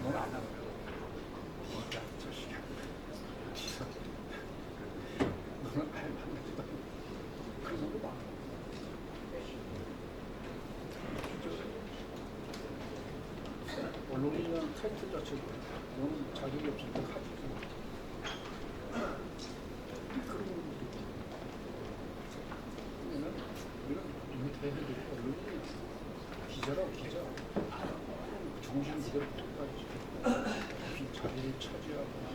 넌 안 나가요. 뭐야, 자식이야. 너는 아예 만나지도 않고. 그래서 뭐 봐. 언론이나 타이틀 자체도 너는 자격이 없으니까 가지고. 우리가 이미 해야 되고 언론이 기자라고 기자. 정신 그대로 끝까지 자리를 차지하거나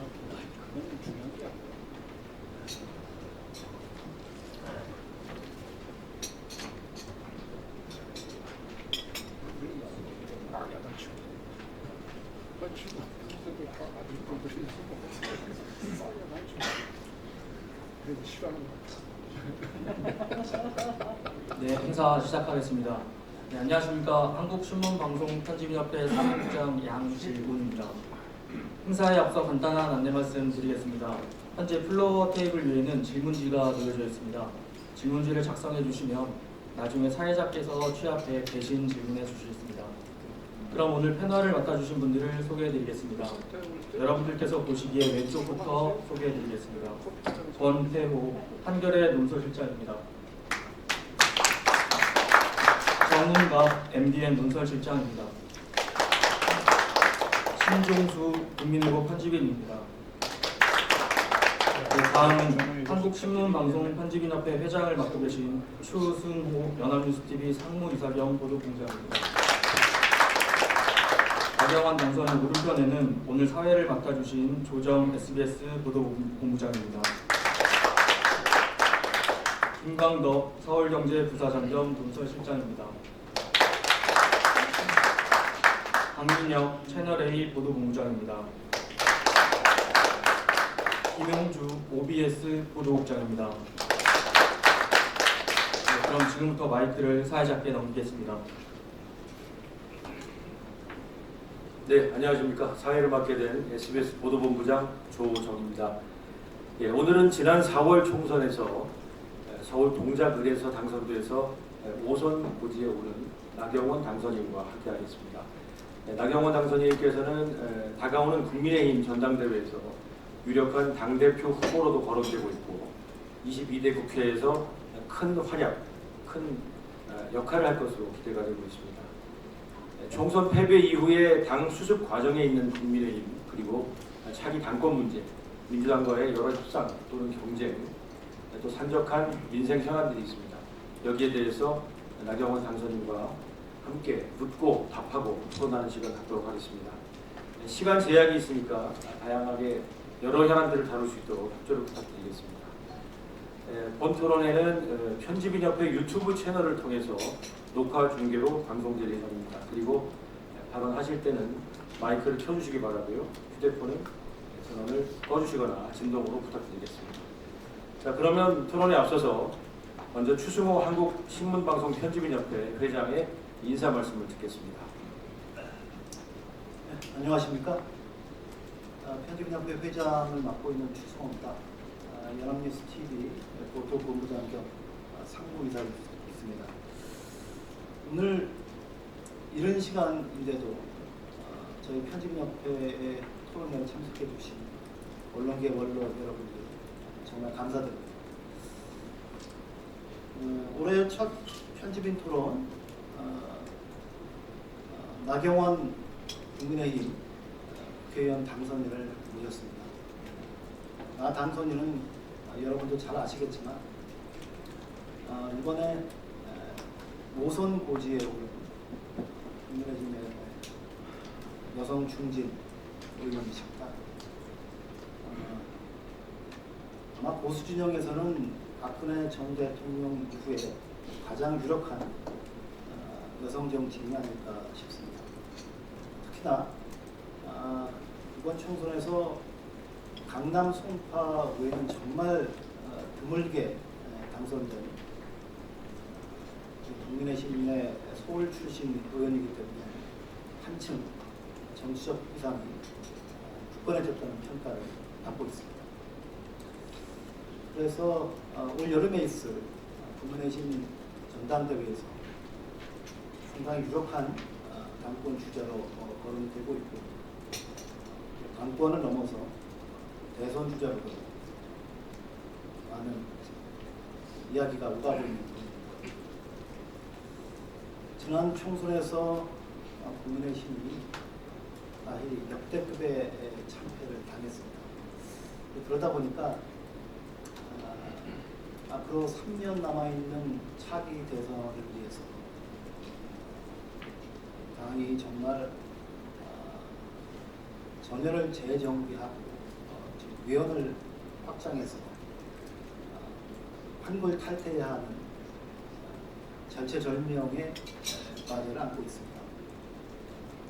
그건 중요한 게 아니야. 야단 치고 야단 치고 그때도 다 아들들이 있어. 야단 치고 그래서 싫어하는 것 같아. 네, 행사 시작하겠습니다. 네, 안녕하십니까. 한국신문방송편집인협회 사무국장 양질군입니다. 행사에 앞서 간단한 안내 말씀 드리겠습니다. 현재 플로어 테이블 위에는 질문지가 놓여져 있습니다. 질문지를 작성해 주시면 나중에 사회자께서 취합해 대신 질문해 주시겠습니다. 그럼 오늘 패널을 맡아주신 분들을 소개해 드리겠습니다. 여러분들께서 보시기에 왼쪽부터 소개해 드리겠습니다. 권태호 한겨레 논설실장입니다. 정은갑 MDN 논설실장입니다. 신종수 국민의고 편집인입니다. 네, 다음은 한국신문방송 편집인협회 회장을 맡고 계신 추승호 연합뉴스TV 상무이사 겸 보도공장입니다. 나경원 당선인 오른편에는 오늘 사회를 맡아주신 조정 SBS 보도본부장입니다. 김광덕 서울경제부사장 겸 논설실장입니다. 강민혁 채널A 보도본부장입니다. 김용주 OBS 보도국장입니다. 네, 그럼 지금부터 마이크를 사회자께 넘기겠습니다. 네, 안녕하십니까. 사회를 맡게 된 SBS 보도본부장 조정입니다. 예, 오늘은 지난 4월 총선에서 서울 동작을에서 당선돼서 5선 고지에 오른 나경원 당선인과 함께하겠습니다. 나경원 당선인께서는 다가오는 국민의힘 전당대회에서 유력한 당대표 후보로도 거론되고 있고 22대 국회에서 큰 활약, 큰 역할을 할 것으로 기대가 되고 있습니다. 총선 패배 이후에 당 수습 과정에 있는 국민의힘 그리고 차기 당권 문제, 민주당과의 여러 협상 또는 경쟁, 또 산적한 민생 현안들이 있습니다. 여기에 대해서 나경원 당선인과 함께 묻고 답하고 토론하는 시간 갖도록 하겠습니다. 시간 제약이 있으니까 다양하게 여러 현안들을 다룰 수 있도록 협조를 부탁드리겠습니다. 본 토론회는 편집인협회 유튜브 채널을 통해서 녹화 중계로 방송될 예정입니다. 그리고 발언하실 때는 마이크를 켜주시기 바라고요. 휴대폰은 전원을 꺼주시거나 진동으로 부탁드리겠습니다. 자, 그러면 토론에 앞서서 먼저 추승호 한국신문방송 편집인협회 회장의 인사 말씀을 듣겠습니다. 네, 안녕하십니까. 편집인협회 회장을 맡고 있는 추승호입니다. 연합뉴스TV 보도본부장 겸 상무이사로 있습니다. 오늘 이런 시간인데도 저희 편집인협회의 토론회에 참석해 주신 언론계 원로 여러분들 정말 감사드립니다. 올해 첫 편집인 토론 나경원 국민의힘 국회의원 당선인을 모셨습니다. 나 당선인은 여러분도 잘 아시겠지만 이번에 5선 고지에 오른 국민의힘의 여성 중진 의원이십니다. 아마 보수 진영에서는 박근혜 전 대통령 이후에 가장 유력한 여성 정치인이 아닐까 싶습니다. 특히나 이번 총선에서 강남 송파 외에는 정말 드물게 당선된 국민의힘의 서울 출신 의원이기 때문에 한층 정치적 위상이 굳건해졌다는 평가를 받고 있습니다. 그래서 올 여름에 있을 국민의힘 전당대회에서 상당히 유력한 당권 주자로 거론되고 있고 정권을 넘어서 대선 주자로도 많은 이야기가 오가고 있는 부분입니다. 지난 총선에서 국민의힘이 다시 역대급의 참패를 당했습니다. 그러다 보니까 앞으로 3년 남아있는 차기 대선을 위해서 당이 정말 전열을 재정비하고 위원을 확장해서 한골 탈퇴해야 하는 절체절명의 과제를 안고 있습니다.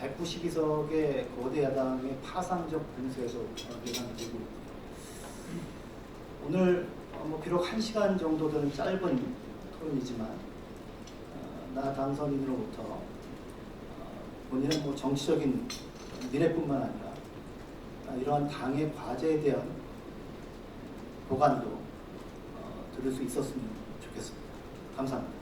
192석의 거대 야당의 파상적 분쇄도 예상이 되고 있고요. 오늘 비록 1시간 정도 되는 짧은 토론이지만 나 당선인으로부터 본인은 정치적인 미래뿐만 아니라 이러한 당의 과제에 대한 보관도 들을 수 있었으면 좋겠습니다. 감사합니다.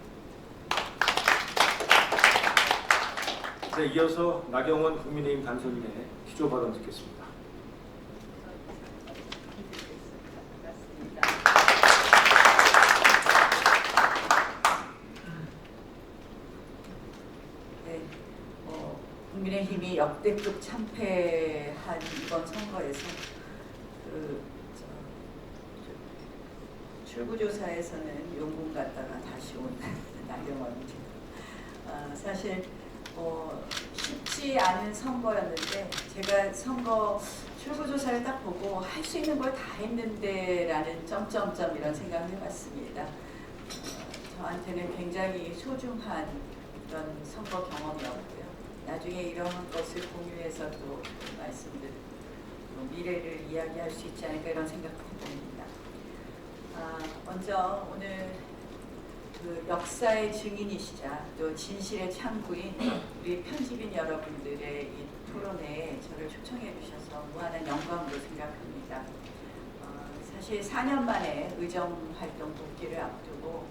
네, 이어서 나경원 국민의힘 당선인의 기조 발언 듣겠습니다. 네, 국민의힘이 역대급 참패한 이번 선거에서 출구조사에서는 용궁 갔다가 다시 온 나경원입니다. 사실 쉽지 않은 선거였는데 제가 선거 출구조사를 딱 보고 할 수 있는 걸 다 했는데 라는 점점점 이런 생각을 해봤습니다. 저한테는 굉장히 소중한 그런 선거 경험이었고요. 나중에 이런 것을 공유해서 또 말씀드리고 미래를 이야기할 수 있지 않을까 이런 생각을 해봅니다. 먼저 오늘 그 역사의 증인이시자 또 진실의 창구인 우리 편집인 여러분들의 이 토론회에 저를 초청해 주셔서 무한한 영광으로 생각합니다. 사실 4년 만에 의정활동 복귀를 앞두고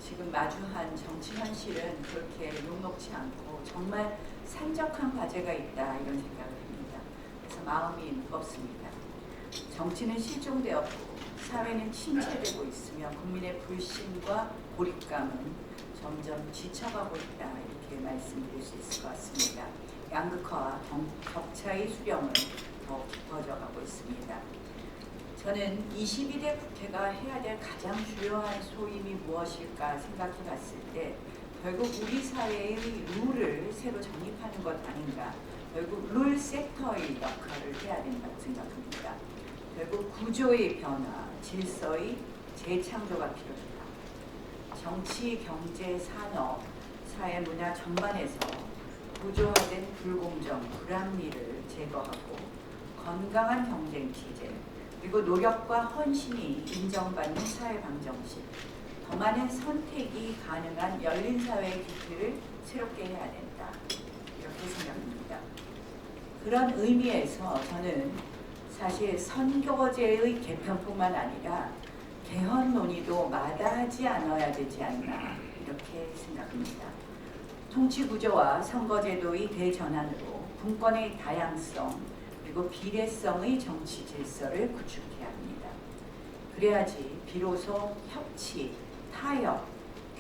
지금 마주한 정치 현실은 그렇게 녹록지 않고 정말 산적한 과제가 있다 이런 생각을 합니다. 그래서 마음이 무겁습니다. 정치는 실종되었고 사회는 침체되고 있으며 국민의 불신과 고립감은 점점 지쳐가고 있다 이렇게 말씀드릴 수 있을 것 같습니다. 양극화와 격차의 수렴은 더 깊어져가고 있습니다. 저는 22대 국회가 해야 될 가장 주요한 소임이 무엇일까 생각해 봤을 때 결국 우리 사회의 룰을 새로 정립하는 것 아닌가, 결국 룰 섹터의 역할을 해야 된다고 생각합니다. 결국 구조의 변화, 질서의 재창조가 필요합니다. 정치, 경제, 산업, 사회, 문화 전반에서 구조화된 불공정, 불합리를 제거하고 건강한 경쟁 체제, 그리고 노력과 헌신이 인정받는 사회 방정식, 더 많은 선택이 가능한 열린 사회의 기틀을 새롭게 해야 된다. 이렇게 생각합니다. 그런 의미에서 저는 사실 선거제의 개편뿐만 아니라 개헌 논의도 마다하지 않아야 되지 않나 이렇게 생각합니다. 통치구조와 선거제도의 대전환으로 분권의 다양성 그리고 비례성의 정치 질서를 구축해야 합니다. 그래야지 비로소 협치, 타협,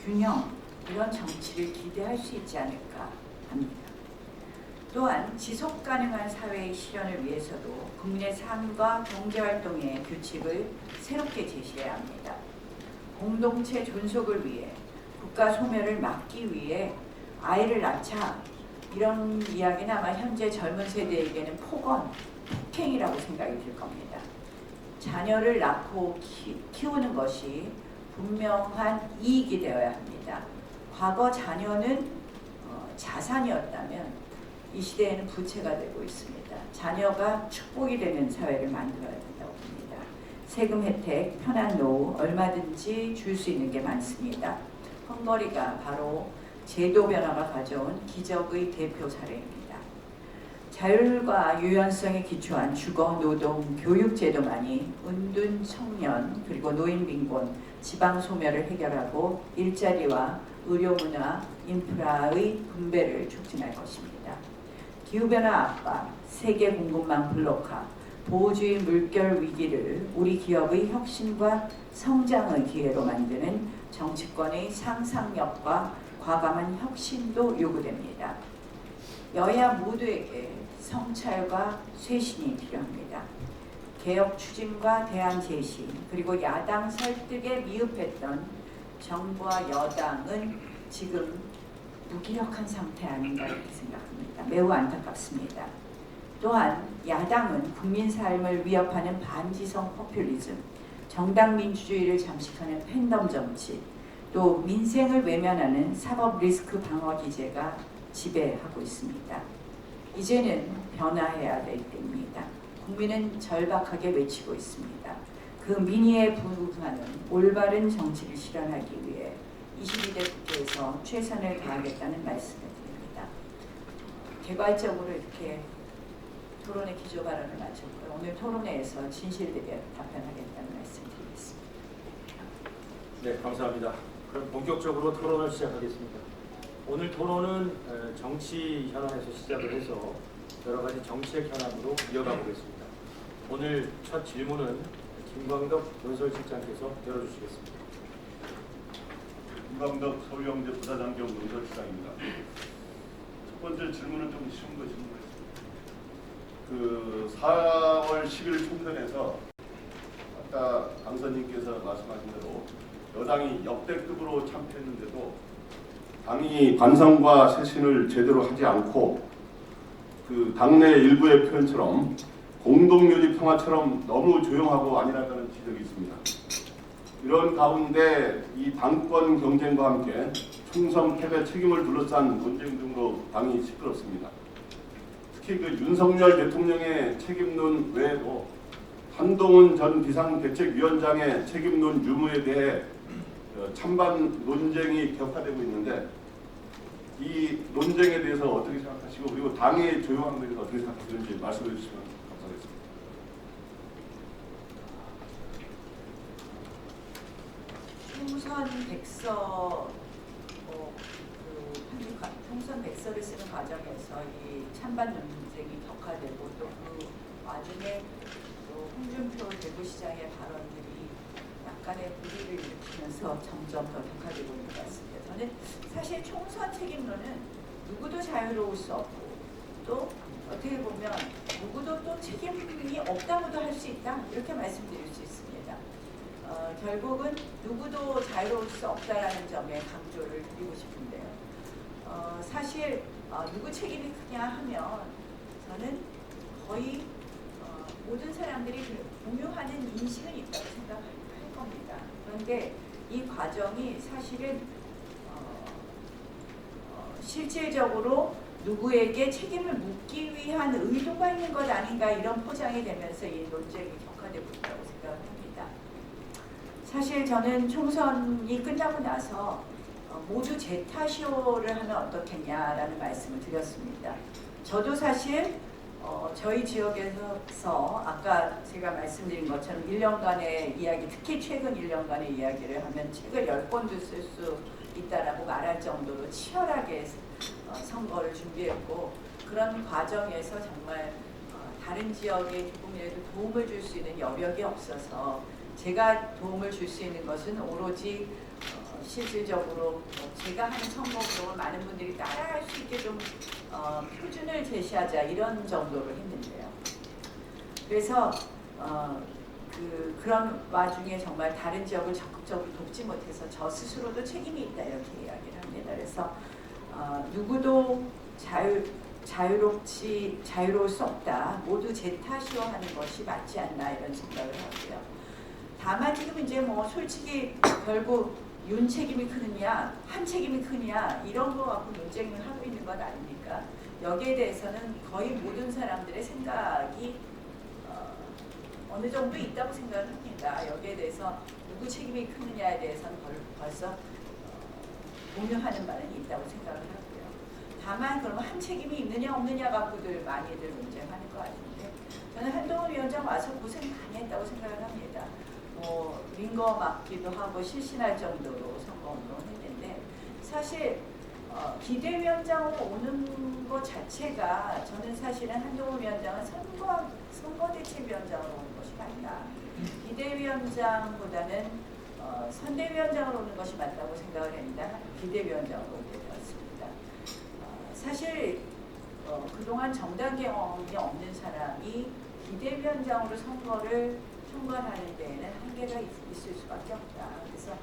균형 이런 정치를 기대할 수 있지 않을까 합니다. 또한 지속 가능한 사회의 실현을 위해서도 국민의 삶과 경제활동의 규칙을 새롭게 제시해야 합니다. 공동체 존속을 위해 국가 소멸을 막기 위해 아이를 낳자 이런 이야기는 아마 현재 젊은 세대에게는 폭행이라고 생각이 들 겁니다. 자녀를 낳고 키우는 것이 분명한 이익이 되어야 합니다. 과거 자녀는 자산이었다면 이 시대에는 부채가 되고 있습니다. 자녀가 축복이 되는 사회를 만들어야 된다고 봅니다. 세금 혜택, 편한 노후 얼마든지 줄 수 있는 게 많습니다. 헝거리가 바로 제도 변화가 가져온 기적의 대표 사례입니다. 자율과 유연성에 기초한 주거, 노동, 교육 제도만이 은둔 청년 그리고 노인 빈곤, 지방 소멸을 해결하고 일자리와 의료 문화, 인프라의 분배를 촉진할 것입니다. 기후변화 압박, 세계 공급망 블록화, 보호주의 물결 위기를 우리 기업의 혁신과 성장의 기회로 만드는 정치권의 상상력과 과감한 혁신도 요구됩니다. 여야 모두에게 성찰과 쇄신이 필요합니다. 개혁 추진과 대안 제시, 그리고 야당 설득에 미흡했던 정부와 여당은 지금 무기력한 상태 아닌가 이렇게 생각합니다. 매우 안타깝습니다. 또한 야당은 국민 삶을 위협하는 반지성 포퓰리즘, 정당 민주주의를 잠식하는 팬덤 정치, 또 민생을 외면하는 사법 리스크 방어 기제가 지배하고 있습니다. 이제는 변화해야 될 때입니다. 국민은 절박하게 외치고 있습니다. 그 민의에 부응하는 올바른 정치를 실현하기 위해 22대 국회에서 최선을 다하겠다는 말씀을 드립니다. 개괄적으로 이렇게 토론의 기조 발언을 마쳤고요. 오늘 토론회에서 진실되게 답변하겠다는 말씀드리겠습니다. 네, 감사합니다. 그럼 본격적으로 토론을 시작하겠습니다. 오늘 토론은 정치 현안에서 시작을 해서 여러 가지 정책 현안으로 이어가 보겠습니다. 오늘 첫 질문은 김광덕 논설실장께서 열어주시겠습니다. 김광덕 서울경제 부사장경 논설실장입니다. 첫 번째 질문은 좀 쉬운 것입니다. 그 4월 10일 총선에서 아까 당선인께서 말씀하신 대로 여당이 역대급으로 참패했는데도 당이 반성과 쇄신을 제대로 하지 않고 그 당내 일부의 표현처럼 공동묘지 평화처럼 너무 조용하고 안일하다는 지적이 있습니다. 이런 가운데 이 당권 경쟁과 함께 총선 패배 책임을 둘러싼 논쟁 등으로 당이 시끄럽습니다. 특히 그 윤석열 대통령의 책임론 외에도 한동훈 전 비상대책위원장의 책임론 유무에 대해 찬반 논쟁이 격화되고 있는데 이 논쟁에 대해서 어떻게 생각하시고 그리고 당의 조용한 것에 대해서 어떻게 생각하시는지 말씀해 주시면 감사하겠습니다. 총선 백서 총선 백서를 쓰는 과정에서 이 찬반 논쟁이 격화되고 또 그 와중에 또 홍준표 대구시장의 발언들이 약간의 불이를 일으키면서 점점 더 격화되고 있는 것 같습니다. 저는 사실 총선 책임론은 누구도 자유로울 수 없고 또 어떻게 보면 누구도 또 책임이 없다고도 할 수 있다 이렇게 말씀드릴 수 있습니다. 결국은 누구도 자유로울 수 없다라는 점에 강조를 드리고 싶은데요. 사실 누구 책임이 크냐 하면 저는 거의 모든 사람들이 공유하는 인식은 있다고 생각할 겁니다. 그런데 이 과정이 사실은 실질적으로 누구에게 책임을 묻기 위한 의도가 있는 것 아닌가 이런 포장이 되면서 이 논쟁이 격화되고 있다고 생각을 합니다. 사실 저는 총선이 끝나고 나서 모두 재타쇼를 하면 어떻겠냐라는 말씀을 드렸습니다. 저도 사실 저희 지역에서 아까 제가 말씀드린 것처럼 1년간의 이야기, 특히 최근 1년간의 이야기를 하면 책을 10권도 쓸 수 있다라고 말할 정도로 치열하게 선거를 준비했고 그런 과정에서 정말 다른 지역에 조금이라도 도움을 줄 수 있는 여력이 없어서 제가 도움을 줄 수 있는 것은 오로지 실질적으로 제가 하는 선거 운동을 많은 분들이 따라할 수 있게 좀 표준을 제시하자 이런 정도로 했는데요. 그래서 그런 와중에 정말 다른 지역을 적극적으로 돕지 못해서 저 스스로도 책임이 있다 이렇게 이야기를 합니다. 그래서 누구도 자유로울 수 없다. 모두 제 탓이요 하는 것이 맞지 않나 이런 생각을 하고요. 다만 지금 이제 뭐 솔직히 결국 윤 책임이 크느냐, 한 책임이 크느냐 이런 거 갖고 논쟁을 하고 있는 것 아닙니까? 여기에 대해서는 거의 모든 사람들의 생각이 어느 정도 있다고 생각을 합니다. 여기에 대해서 누구 책임이 크느냐에 대해서는 벌써 공유하는 바는 있다고 생각을 하고요. 다만 그러면 한 책임이 있느냐 없느냐 갖고들 많이들 논쟁하는 것 같은데 저는 한동훈 위원장 와서 고생 많이 했다고 생각을 합니다. 링거 맞기도 하고 실신할 정도로 선거운동을 했는데 사실 비대위원장으로 오는 선거 자체가 저는 사실은 한동훈 위원장은 선거대책위원장으로 오는 것이 맞다. 비대위원장보다는 선대위원장으로 오는 것이 맞다고 생각을 합니다. 비대위원장으로 오게 되었습니다. 사실 그동안 정당 경험이 없는 사람이 비대위원장으로 선거를 총괄하는 데에는 한계가 있을 수밖에 없다. 그래서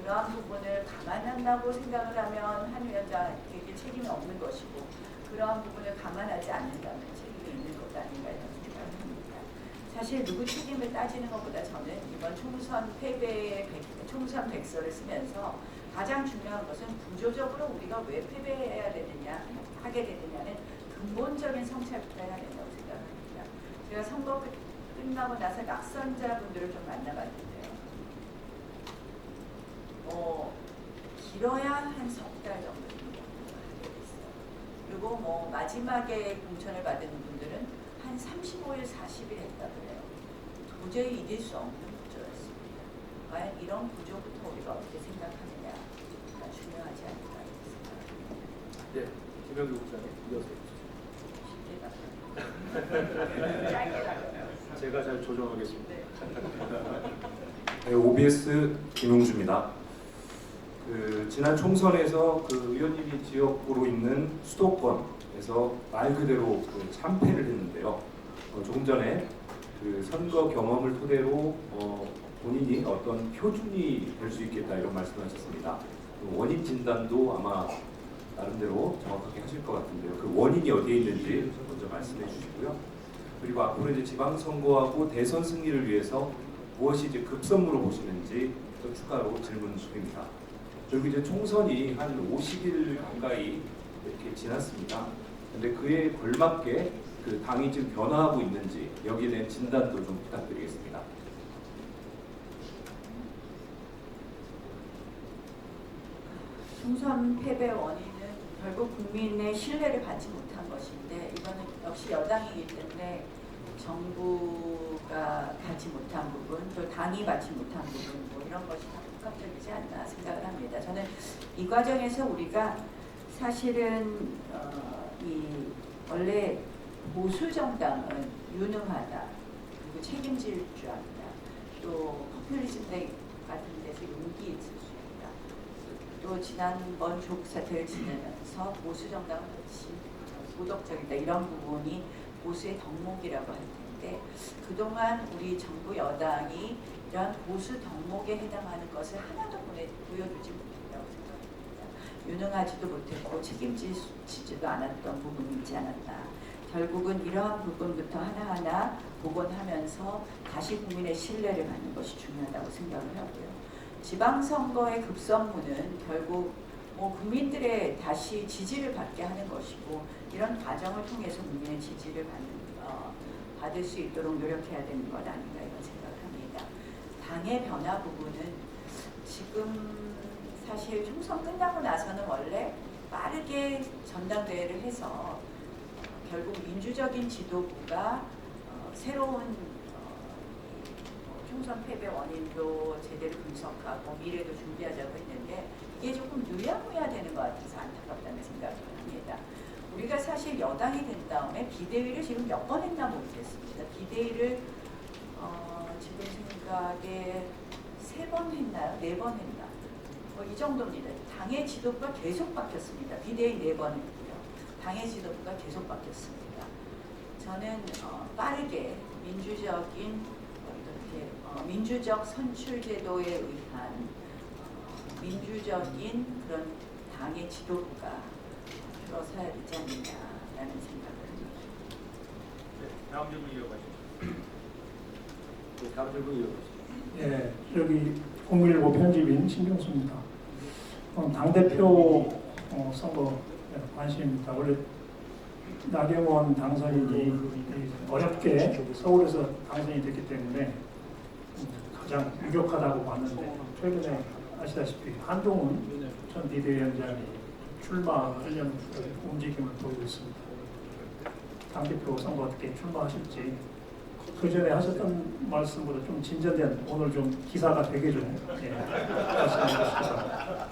그러한 부분을 감안한다고 생각을 하면 한 위원장에게 책임이 없는 것이고 그러한 부분을 감안하지 않는다면 책임이 있는 것 아닌가 이런 생각을 합니다. 사실 누구 책임을 따지는 것보다 저는 이번 총선 패배의 총선 백서를 쓰면서 가장 중요한 것은 구조적으로 우리가 왜 패배해야 되느냐 하게 되느냐는 근본적인 성찰부터 해야 된다고 생각합니다. 제가 선거 끝나고 나서 낙선자분들을 좀 만나봤는데요. 길어야 한 석 달 정도 하게 됐어요. 그리고 마지막에 공천을 받은 분들은 한 35일, 40일 했다 그래요. 도저히 이길 수 없는 구조였습니다. 과연 이런 구조부터 우리가 어떻게 생각하느냐가 중요하지 않을까 생각합니다. 네, 김영규 국장님 이어서. 제가 잘 조정하겠습니다. 네, OBS 김용주입니다. 지난 총선에서 의원님이 지역구로 있는 수도권에서 말 그대로 참패를 했는데요. 조금 전에 선거 경험을 토대로 본인이 어떤 표준이 될 수 있겠다 이런 말씀하셨습니다. 원인 진단도 아마 나름대로 정확하게 하실 것 같은데요. 그 원인이 어디에 있는지 먼저 말씀해 주시고요. 그리고 앞으로 이제 지방선거하고 대선 승리를 위해서 무엇이 이제 급선무로 보시는지 또 추가로 질문 드립니다. 그리고 이제 총선이 한 50일 가까이 이렇게 지났습니다. 근데 그에 걸맞게 당이 지금 변화하고 있는지 여기에 대한 진단도 좀 부탁드리겠습니다. 총선 패배 원인은 결국 국민의 신뢰를 받지 못한 것인데 이거는 역시 여당이기 때문에 정부가 받지 못한 부분, 또 당이 받지 못한 부분 이런 것이 다 복합적이지 않나 생각을 합니다. 저는 이 과정에서 우리가 사실은 원래 보수 정당은 유능하다, 그리고 책임질 줄 안다, 또 포퓰리즘 같은 데서 용기 있을 수 있다. 또 지난번 조국 사태를 지내면서 보수 정당은 역시 도덕적이다 이런 부분이 보수의 덕목이라고 할 텐데 그동안 우리 정부 여당이 이런 보수 덕목에 해당하는 것을 하나도 보여주지 못했다고 생각합니다. 유능하지도 못했고 책임지지도 않았던 부분이 있지 않았나. 결국은 이러한 부분부터 하나하나 복원하면서 다시 국민의 신뢰를 받는 것이 중요하다고 생각을 하고요. 지방선거의 급선무는 결국 국민들의 다시 지지를 받게 하는 것이고 이런 과정을 통해서 국민의 지지를 받을 수 있도록 노력해야 되는 것 아닌가 이런 생각을 합니다. 당의 변화 부분은 지금 사실 총선 끝나고 나서는 원래 빠르게 전당대회를 해서 결국 민주적인 지도부가 새로운 총선 패배 원인도 제대로 분석하고 미래도 준비하자고 했는데 이게 조금 유야무야 되는 것 같아서 안타깝다는 생각을 합니다. 우리가 사실 여당이 된 다음에 비대위를 지금 몇 번 했나 모르겠습니다. 비대위를 지금 생각에 3번 했나요? 4번 했나? 이 정도입니다. 당의 지도부가 계속 바뀌었습니다. 비대위 4번 했고요. 당의 지도부가 계속 바뀌었습니다. 저는 빠르게 민주적 선출 제도에 의한 민주적인 그런 당의 지도부가 들어서야 되지 않느냐라는 생각을 합니다. 네, 다음 질문 이어가시죠. 네, 다음 질문 이어가시죠. 예, 여기 공일보 편집인 신경수입니다. 당대표 선거 관심입니다. 원래 나경원 당선인이 어렵게 서울에서 당선이 됐기 때문에 가장 유력하다고 봤는데 최근에 아시다시피 한동훈 전 비대위원장이 출마하려는 움직임을 보이고 있습니다. 당대표 선거 어떻게 출마하실지 그 전에 하셨던 말씀보다 좀 진전된 오늘 좀 기사가 되게 좀 말씀해 주시기 바랍니다.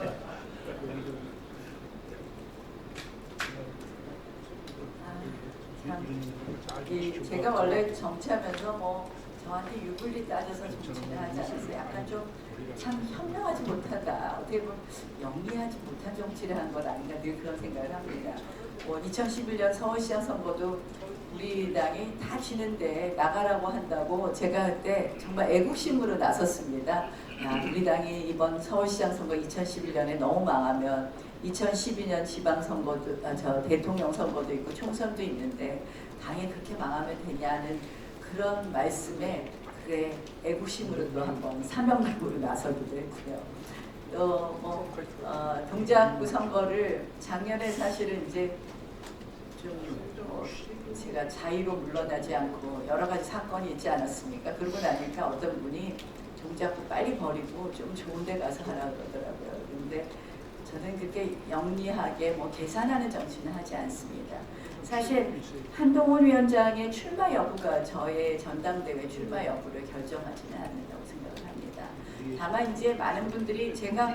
제가 원래 정치하면서 뭐 저한테 유불리 따져서 정치를 하지 않았어요. 약간 좀 참 현명하지 못하다. 어떻게 보면 영리하지 못한 정치를 한 건 아닌가 늘 그런 생각을 합니다. 뭐 2011년 서울시장 선거도 우리 당이 다 지는데 나가라고 한다고 제가 그때 정말 애국심으로 나섰습니다. 우리 당이 이번 서울시장 선거 2011년에 너무 망하면 2012년 지방선거도 대통령 선거도 있고 총선도 있는데 당이 그렇게 망하면 되냐는 그런 말씀에 그래 애국심으로 또 한번 사명감으로 나서기도 했고요. 또 동작구 선거를 작년에 사실은 이제 좀 제가 자의로 물러나지 않고 여러 가지 사건이 있지 않았습니까? 그러고 나니까 어떤 분이 동작구 빨리 버리고 좀 좋은 데 가서 하라고 그러더라고요. 그런데 저는 그렇게 영리하게 뭐 계산하는 정치는 하지 않습니다. 사실 한동훈 위원장의 출마 여부가 저의 전당대회 출마 여부를 결정하지는 않는다고 생각을 합니다. 다만 이제 많은 분들이 제가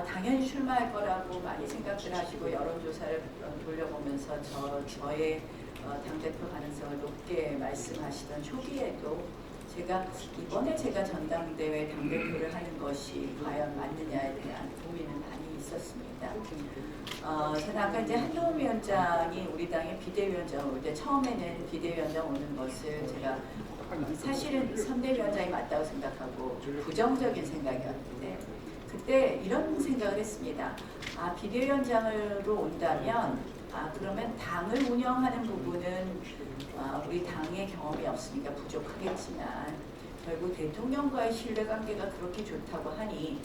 당연히 출마할 거라고 많이 생각들 하시고 여론조사를 돌려보면서 저의 당대표 가능성을 높게 말씀하시던 초기에도 이번에 제가 전당대회 당대표를 하는 것이 과연 맞느냐에 대한 고민은 많이 있었습니다. 저는 아까 이제 한동훈 위원장이 우리 당의 비대위원장으로 올 때 처음에는 비대위원장 오는 것을 제가 사실은 선대위원장이 맞다고 생각하고 부정적인 생각이었는데 그때 이런 생각을 했습니다. 비대위원장으로 온다면 그러면 당을 운영하는 부분은 우리 당의 경험이 없으니까 부족하겠지만 결국 대통령과의 신뢰관계가 그렇게 좋다고 하니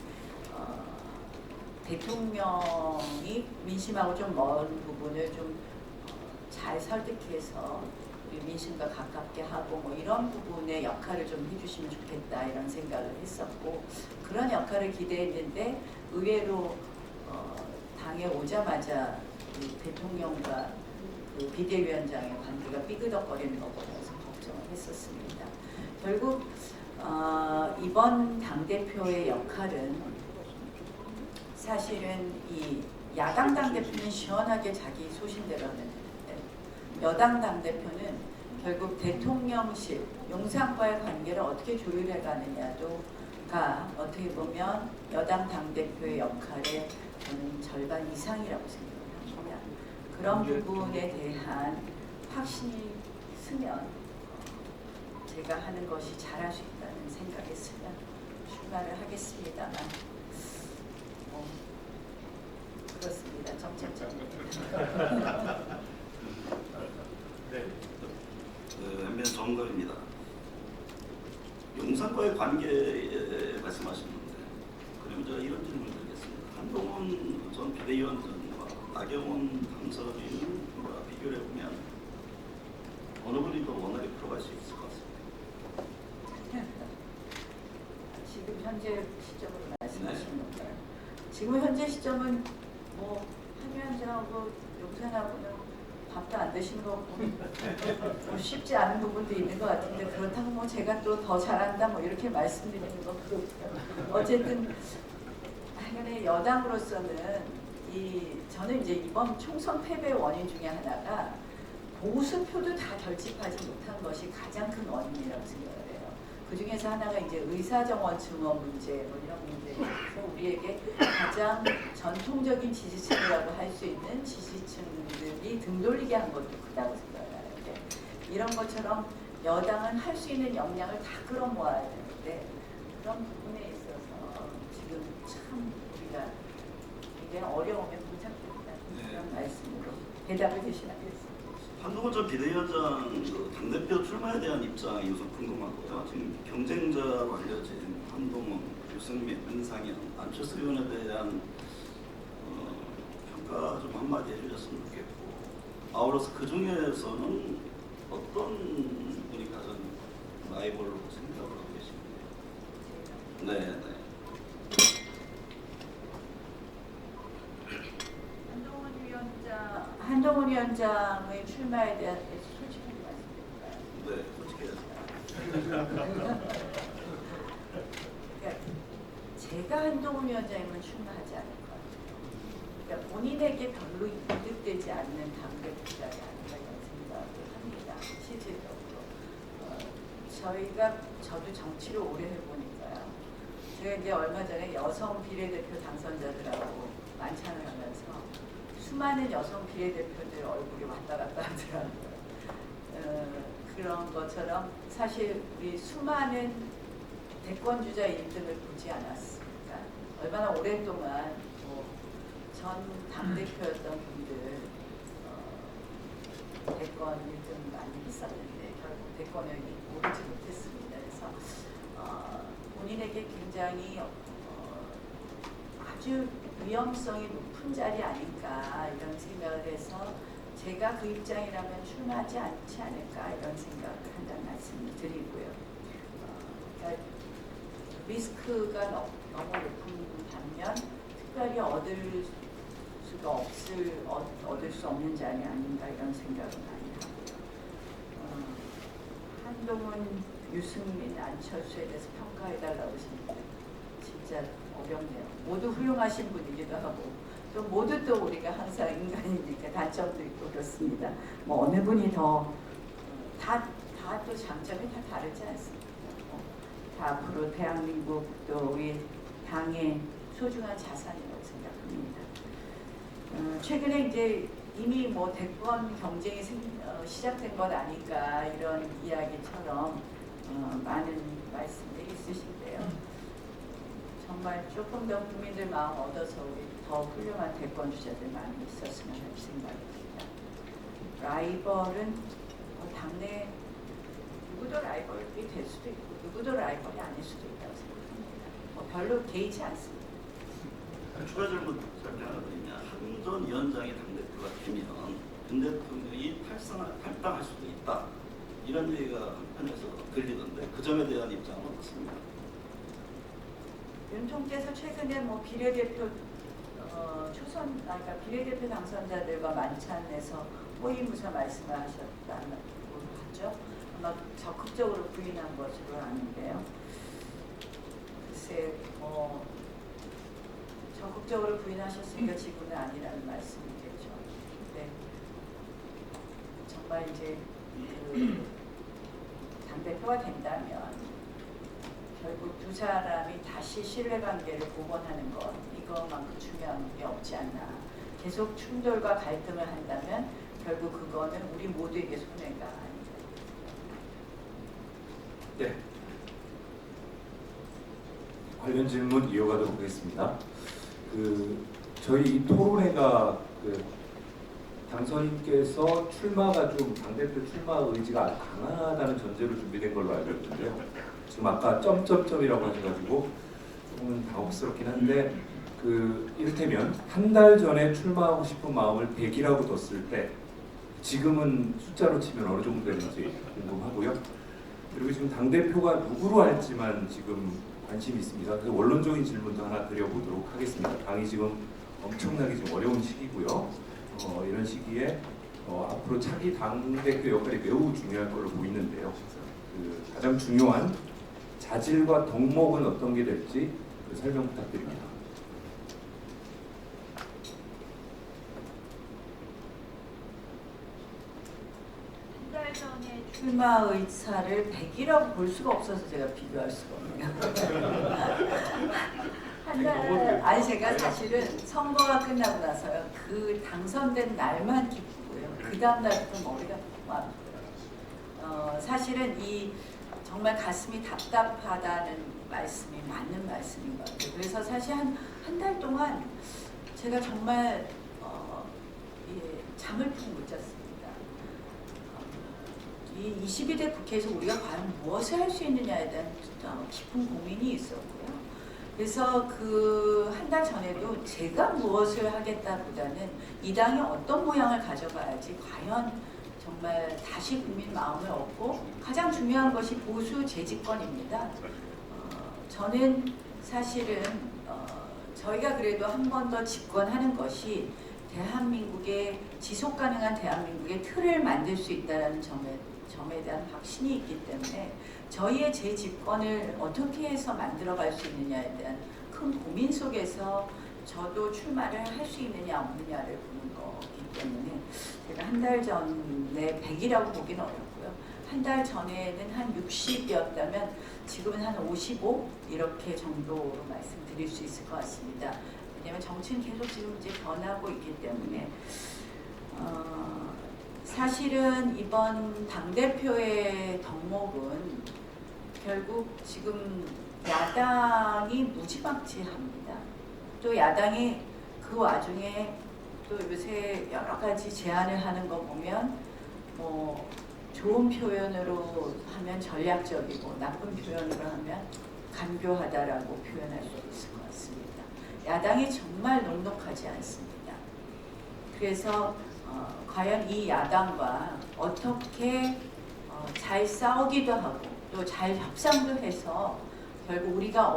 대통령이 민심하고 좀 먼 부분을 좀 잘 설득해서 우리 민심과 가깝게 하고 뭐 이런 부분의 역할을 좀 해주시면 좋겠다 이런 생각을 했었고 그런 역할을 기대했는데 의외로 당에 오자마자 대통령과 그 비대위원장의 관계가 삐그덕거리는 거 보면서 걱정을 했었습니다. 결국 이번 당대표의 역할은 사실은 이 야당 당대표는 시원하게 자기 소신대로 하면 되는데 여당 당대표는 결국 대통령실, 용산과의 관계를 어떻게 조율해 가느냐가 어떻게 보면 여당 당대표의 역할의 저는 절반 이상이라고 생각합니다. 그런 부분에 대한 확신이 있으면 제가 하는 것이 잘할 수 있다는 생각했으면 출마를 하겠습니다만 그렇습니다. 정책적으로. 네. MBN 정거입니다. 용산과의 관계 말씀하셨는데 그러면 제가 이런 질문을 드리겠습니다. 한동훈 전 비대위원장과 나경원 당선인과 비교를 해보면 어느 분이 더 원활히 풀어갈 수 있을 것 같습니다. 지금 현재 시점으로 말씀하시는 건가요? 지금 현재 시점은 뭐 한 위원장하고 용산하고는 밥도 안 드시는 거 같고 뭐 쉽지 않은 부분도 있는 것 같은데 그렇다고 뭐 제가 또 더 잘한다 뭐 이렇게 말씀드리는 거 그렇고요. 어쨌든 당연히 여당으로서는 저는 이제 이번 총선 패배의 원인 중에 하나가 보수표도 다 결집하지 못한 것이 가장 큰 원인이라고 생각을 해요. 그 중에서 하나가 이제 의사정원 증원 문제 뭐 이런 문제에서 우리에게 가장 전통적인 지지층이라고 할 수 있는 지지층들이 등 돌리게 한 것도 크다고 생각을 하는데 이런 것처럼 여당은 할 수 있는 역량을 다 끌어모아야 되는데 그런 부분에 있어서 지금 참 우리가 굉장히 어려움에 봉착됩니다. 그런 말씀으로 대답을 대신하겠습니다. 한동훈 전 비대위원장 당대표 출마에 대한 입장이 우선 궁금하고요. 지금 경쟁자로 알려진 한동훈, 유승민, 윤상현, 안철수 의원에 대한 평가 좀 한마디 해주셨으면 좋겠고 아울러서 그 중에서는 어떤 분이 가장 라이벌로 생각을 하고 계십니까? 네. 한동훈 위원장의 출마에 대한 솔직하게 말씀드릴까요? 네, 솔직히 그러니까 제가 한동훈 위원장이면 출마하지 않을 것 같아요. 그러니까 본인에게 별로 이득되지 않는 당대표자가 아닌가 이런 생각을 합니다. 실질적으로 저도 정치를 오래 해보니까요. 제가 이제 얼마 전에 여성 비례대표 당선자들하고 만찬을 하면서 수많은 여성 비례대표들 얼굴이 왔다 갔다 하더라고요. 그런 것처럼 사실 우리 수많은 대권주자 1등을 보지 않았습니까? 얼마나 오랫동안 전 당대표였던 분들 대권 1등 많이 했었는데 결국 대권을 오르지 못했습니다. 그래서 본인에게 굉장히 아주 위험성이 높은 자리 아닐까 이런 생각을 해서 제가 그 입장이라면 출마하지 않지 않을까 이런 생각을 한다는 말씀을 드리고요. 그러니까 리스크가 너무 높은 반면 특별히 얻을 수 없는 자리 아닌가 이런 생각을 많이 하고요. 한동훈, 유승민, 안철수에 대해서 평가해달라고 하시는데 진짜 어렵네요. 모두 훌륭하신 분이기도 하고 또 모두 또 우리가 항상 인간이니까 단점도 있고 그렇습니다. 뭐 어느 분이 더 다 또 장점이 다 다르지 않습니까? 다 앞으로 대한민국 또 우리 당의 소중한 자산이라고 생각합니다. 최근에 이제 이미 뭐 대권 경쟁이 시작된 것 아닐까 이런 이야기처럼 많은 말씀들이 있으신데요. 정말 조금 더 국민들 마음 얻어서 우리 더 훌륭한 대권 주자들 많이 있었으면 하는 생각입니다. 라이벌은 당내 누구도 라이벌이 될 수도 있고 누구도 라이벌이 아닐 수도 있다고 생각합니다. 별로 개의치 않습니다. 추가 질문 짧게 하나 드리면 한 전 위원장이 당대표가 되면 전 대통령이 탈당할 수도 있다. 이런 얘기가 한편에서 들리던데 그 점에 대한 입장은 어떻습니까? 윤총께서 최근에 뭐 비례대표 그러니까 비례대표 당선자들과 만찬에서 호위무사 말씀을 하셨다는 걸로 하죠. 아마 적극적으로 부인한 것으로 아는데요. 글쎄 적극적으로 부인하셨으니까 지금은 아니라는 말씀이겠죠. 네. 정말 이제 당대표가 된다면 결국 두 사람이 다시 신뢰관계를 복원하는 것 이것만큼 중요한 게 없지 않나. 계속 충돌과 갈등을 한다면 결국 그거는 우리 모두에게 손해가 아니다. 네. 관련 질문 이어가도록 하겠습니다. 저희 이 토론회가 당선인께서 출마가 좀 당대표 출마 의지가 강하다는 전제로 준비된 걸로 알고 있는데요. 지금 아까 점점점이라고 하셔가지고 조금은 당혹스럽긴 한데 이를테면 한 달 전에 출마하고 싶은 마음을 100이라고 뒀을 때 지금은 숫자로 치면 어느 정도 되는지 궁금하고요. 그리고 지금 당대표가 누구로 할지만 지금 관심이 있습니다. 그래서 원론적인 질문도 하나 드려보도록 하겠습니다. 당이 지금 엄청나게 지금 어려운 시기고요. 이런 시기에 앞으로 차기 당대표 역할이 매우 중요할 걸로 보이는데요. 가장 중요한 자질과 덕목은 어떤 게 될지 설명 부탁드립니다. 한 달 전에 출마 의사를 100이라고 볼 수가 없어서 제가 비교할 수가 없네요. 아니 제가 사실은 선거가 끝나고 나서요 그 당선된 날만 기쁘고요. 그 다음 날부터 머리가 너무 아프고요. 사실은 이 정말 가슴이 답답하다는 말씀이 맞는 말씀인 것 같아요. 그래서 사실 한 달 동안 제가 정말 잠을 푹 못 잤습니다. 이 22대 국회에서 우리가 과연 무엇을 할 수 있느냐에 대한 깊은 고민이 있었고요. 그래서 그 한 달 전에도 제가 무엇을 하겠다보다는 이 당이 어떤 모양을 가져가야지 과연 정말 다시 국민 마음을 얻고 가장 중요한 것이 보수 재집권입니다. 저는 사실은 저희가 그래도 한 번 더 집권하는 것이 대한민국의 지속 가능한 대한민국의 틀을 만들 수 있다는 점에 대한 확신이 있기 때문에 저희의 재집권을 어떻게 해서 만들어갈 수 있느냐에 대한 큰 고민 속에서 저도 출마를 할 수 있느냐 없느냐를 보는 거기 때문에 제가 한 달 전에 100이라고 보기는 어렵고요. 한 달 전에는 한 60이었다면 지금은 한 55 이렇게 정도로 말씀드릴 수 있을 것 같습니다. 왜냐하면 정치는 계속 지금 이제 변하고 있기 때문에 사실은 이번 당대표의 덕목은 결국 지금 야당이 무지막지합니다. 또 야당이 그 와중에 또 요새 여러 가지 제안을 하는 거 보면 뭐 좋은 표현으로 하면 전략적이고 나쁜 표현으로 하면 간교하다라고 표현할 수 있을 것 같습니다. 야당이 정말 녹록하지 않습니다. 그래서 과연 이 야당과 어떻게 잘 싸우기도 하고 또 잘 협상도 해서 결국 우리가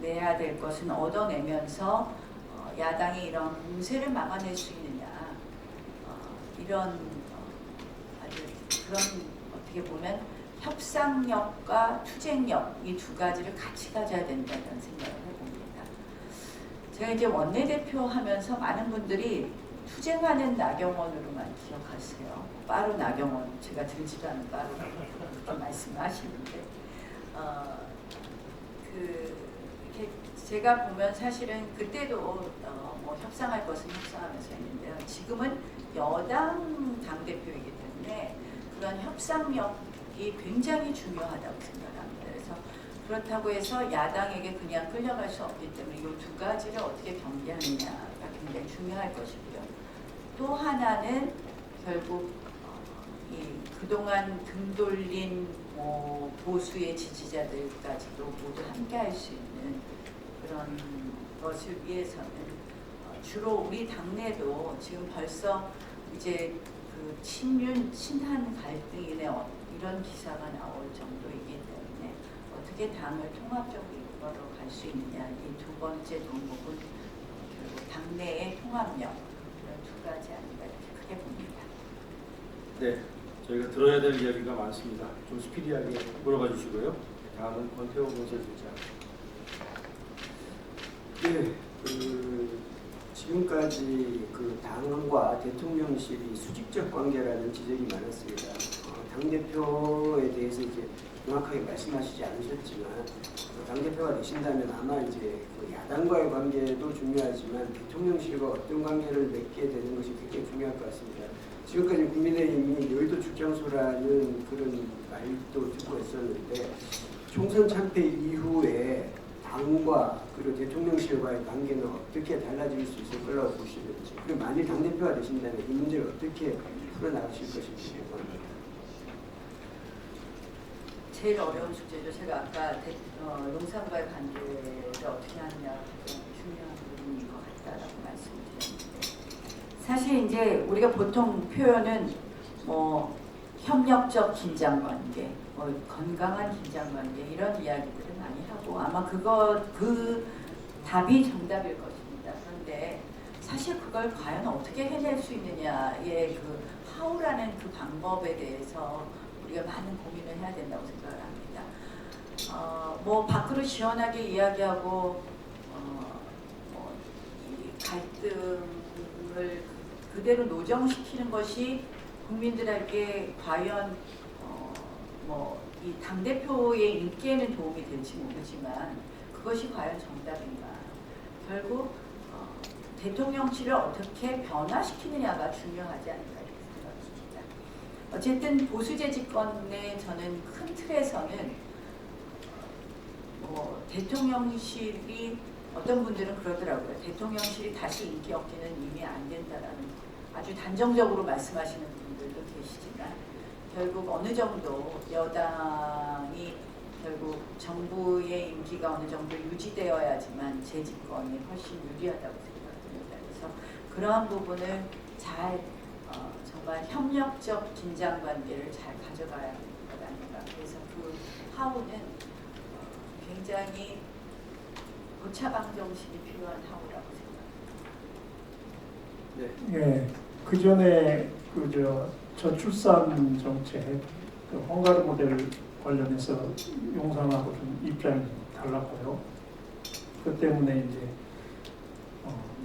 내야 될 것은 얻어내면서 야당이 이런 공세를 막아낼 수 있느냐 이런 아주 그런 어떻게 보면 협상력과 투쟁력 이 두 가지를 같이 가져야 된다는 생각을 해봅니다. 제가 이제 원내대표 하면서 많은 분들이 투쟁하는 나경원으로만 기억하세요. 빠루 나경원, 제가 들지도 않은 빠루 그렇게 말씀하시는데 이렇게 제가 보면 사실은 그때도 뭐 협상할 것은 협상하면서 했는데요. 지금은 여당 당대표이기 때문에 그런 협상력이 굉장히 중요하다고 생각합니다. 그래서 그렇다고 해서 야당에게 그냥 끌려갈 수 없기 때문에 이 두 가지를 어떻게 경계하느냐가 굉장히 중요할 것이고요. 또 하나는 결국 그동안 등 돌린 보수의 지지자들까지도 모두 함께할 수 있는 그런 것을 위해서는 주로 우리 당내도 지금 벌써 이제 그 친한 갈등이네 이런 기사가 나올 정도이기 때문에 어떻게 당을 통합적으로 이끌어 갈 수 있느냐 이 두 번째 덕목은 결국 당내의 통합력 이런 두 가지 아닌가 이렇게 크게 봅니다. 네, 저희가 들어야 될 이야기가 많습니다. 좀 스피디하게 물어봐 주시고요. 다음은 권태호 건설실장. 네, 지금까지 당과 대통령실이 수직적 관계라는 지적이 많았습니다. 당대표에 대해서 이제 정확하게 말씀하시지 않으셨지만 당대표가 되신다면 아마 이제 야당과의 관계도 중요하지만 대통령실과 어떤 관계를 맺게 되는 것이 굉장히 중요할 것 같습니다. 지금까지 국민의힘이 여의도 출장소라는 그런 말도 듣고 있었는데 총선 참패 이후에 당과 그리고 대통령실과의 관계는 어떻게 달라질 수 있을 거라고 보시는지 그리고 만일 당대표가 되신다면 이 문제를 어떻게 풀어나가실 것인지 궁금합니다. 제일 어려운 숙제죠. 제가 아까 용산과의 관계를 어떻게 하느냐가 가장 중요한 부분인 것 같다라고 말씀드렸는데 사실 이제 우리가 보통 표현은 협력적 긴장관계, 건강한 긴장관계 이런 이야기들을 많이 하고 아마 그 답이 정답일 것입니다. 그런데 사실 그걸 과연 어떻게 해낼 수 있느냐의 그 하우라는 그 방법에 대해서 우리가 많은 고민을 해야 된다고 생각을 합니다. 밖으로 시원하게 이야기하고 이 갈등을 그대로 노정시키는 것이 국민들에게 과연 이 당대표의 인기에는 도움이 될지 모르지만 그것이 과연 정답인가. 결국 대통령실을 어떻게 변화시키느냐가 중요하지 않을까 이렇게 생각합니다. 어쨌든 보수제 집권의 저는 큰 틀에서는 대통령실이 어떤 분들은 그러더라고요. 대통령실이 다시 인기 얻기는 이미 안 된다라는 아주 단정적으로 말씀하시는 분들도 계시지만 결국 어느 정도 여당이 결국 정부의 인기가 어느 정도 유지되어야지만 재집권이 훨씬 유리하다고 생각합니다. 그래서 그러한 부분을 잘 정말 협력적 긴장관계를 잘 가져가야 할 것 아닌가. 그래서 그 하우는 굉장히 고차방정식이 필요한 하우라고 생각합니다. 네. 예, 그 전에 저출산 정책, 헝가리 모델 관련해서 용산하고 좀 입장이 달랐고요. 그 때문에 이제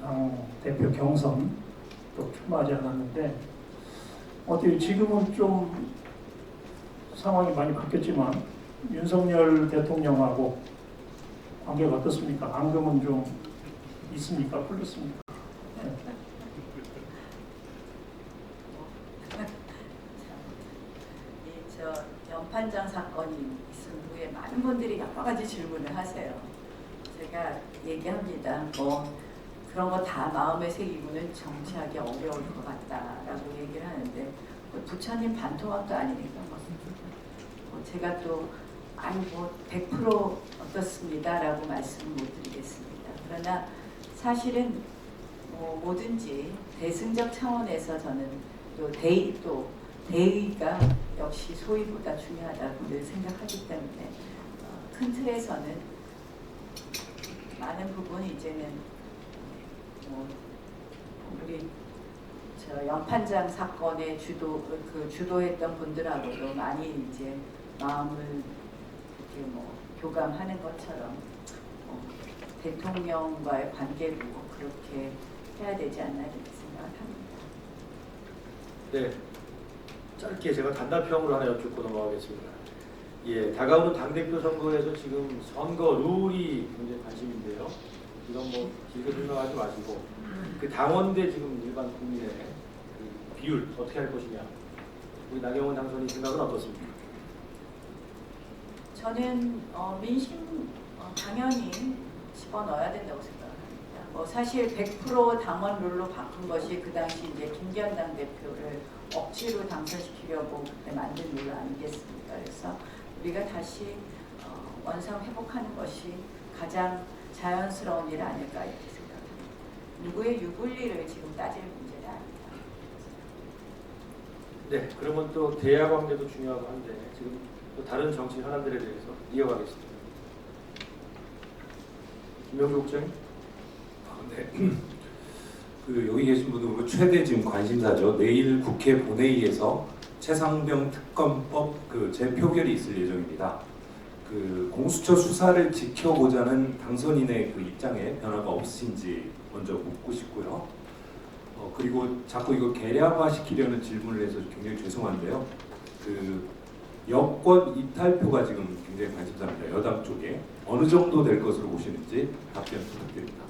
당 대표 경선 또 출마하지 않았는데 어떻게 지금은 좀 상황이 많이 바뀌었지만 윤석열 대통령하고 관계가 어떻습니까? 앙금은 좀 있습니까? 풀렸습니까? 저 연판장 사건이 있은 후에 많은 분들이 여러 가지 질문을 하세요. 제가 얘기합니다. 뭐 그런 거 다 마음에 새기고는 정치하기 어려울 것 같다라고 얘기를 하는데 부처님 반토막도 아니니까 제가 또 아니 뭐 100% 어떻습니다라고 말씀을 못 드리겠습니다. 그러나 사실은 뭐 뭐든지 대승적 차원에서 저는 또 대의가 역시 소위보다 중요하다고 늘 생각하기 때문에 큰 틀에서는 많은 부분이 이제는 뭐 우리 저 연판장 사건의 주도했던 분들하고도 많이 이제 마음을 이렇게 뭐 교감하는 것처럼 대통령과의 관계도 그렇게 해야 되지 않나 이렇게 생각합니다. 네, 짧게 제가 단답형으로 하나 여쭙고 넘어가겠습니다. 예, 다가오는 당대표 선거에서 지금 선거 룰이 굉장히 관심인데요. 이건 뭐 길게 설명하지 마시고 그 당원대 지금 일반 국민의 그 비율 어떻게 할 것이냐. 우리 나경원 당선인 생각은 어떻습니까? 저는 민심 당연히 집어넣어야 된다고 생각합니다. 뭐 사실 100% 당원 룰로 바꾼 것이 그 당시 이제 김기현 대표를 억지로 당선시키려고 그때 만든 룰 아니겠습니까? 그래서 우리가 다시 원상 회복하는 것이 가장 자연스러운 일 아닐까 이렇게 생각합니다. 누구의 유불리를 지금 따질 문제는 아닙니다. 네, 그러면 또 대야 관계도 중요하고 한데 지금 또 다른 정치 현안들에 대해서 이어가겠습니다. 김명주 국장님. 네. 그 여기 계신 분들 최대 지금 관심사죠. 내일 국회 본회의에서 최상병 특검법 그 재표결이 있을 예정입니다. 그 공수처 수사를 지켜보자는 당선인의 그 입장에 변화가 없으신지 먼저 묻고 싶고요. 그리고 자꾸 이거 계량화 시키려는 질문을 해서 굉장히 죄송한데요. 그 여권 이탈표가 지금 굉장히 관심사입니다. 여당 쪽에 어느 정도 될 것으로 보시는지 답변 부탁드립니다.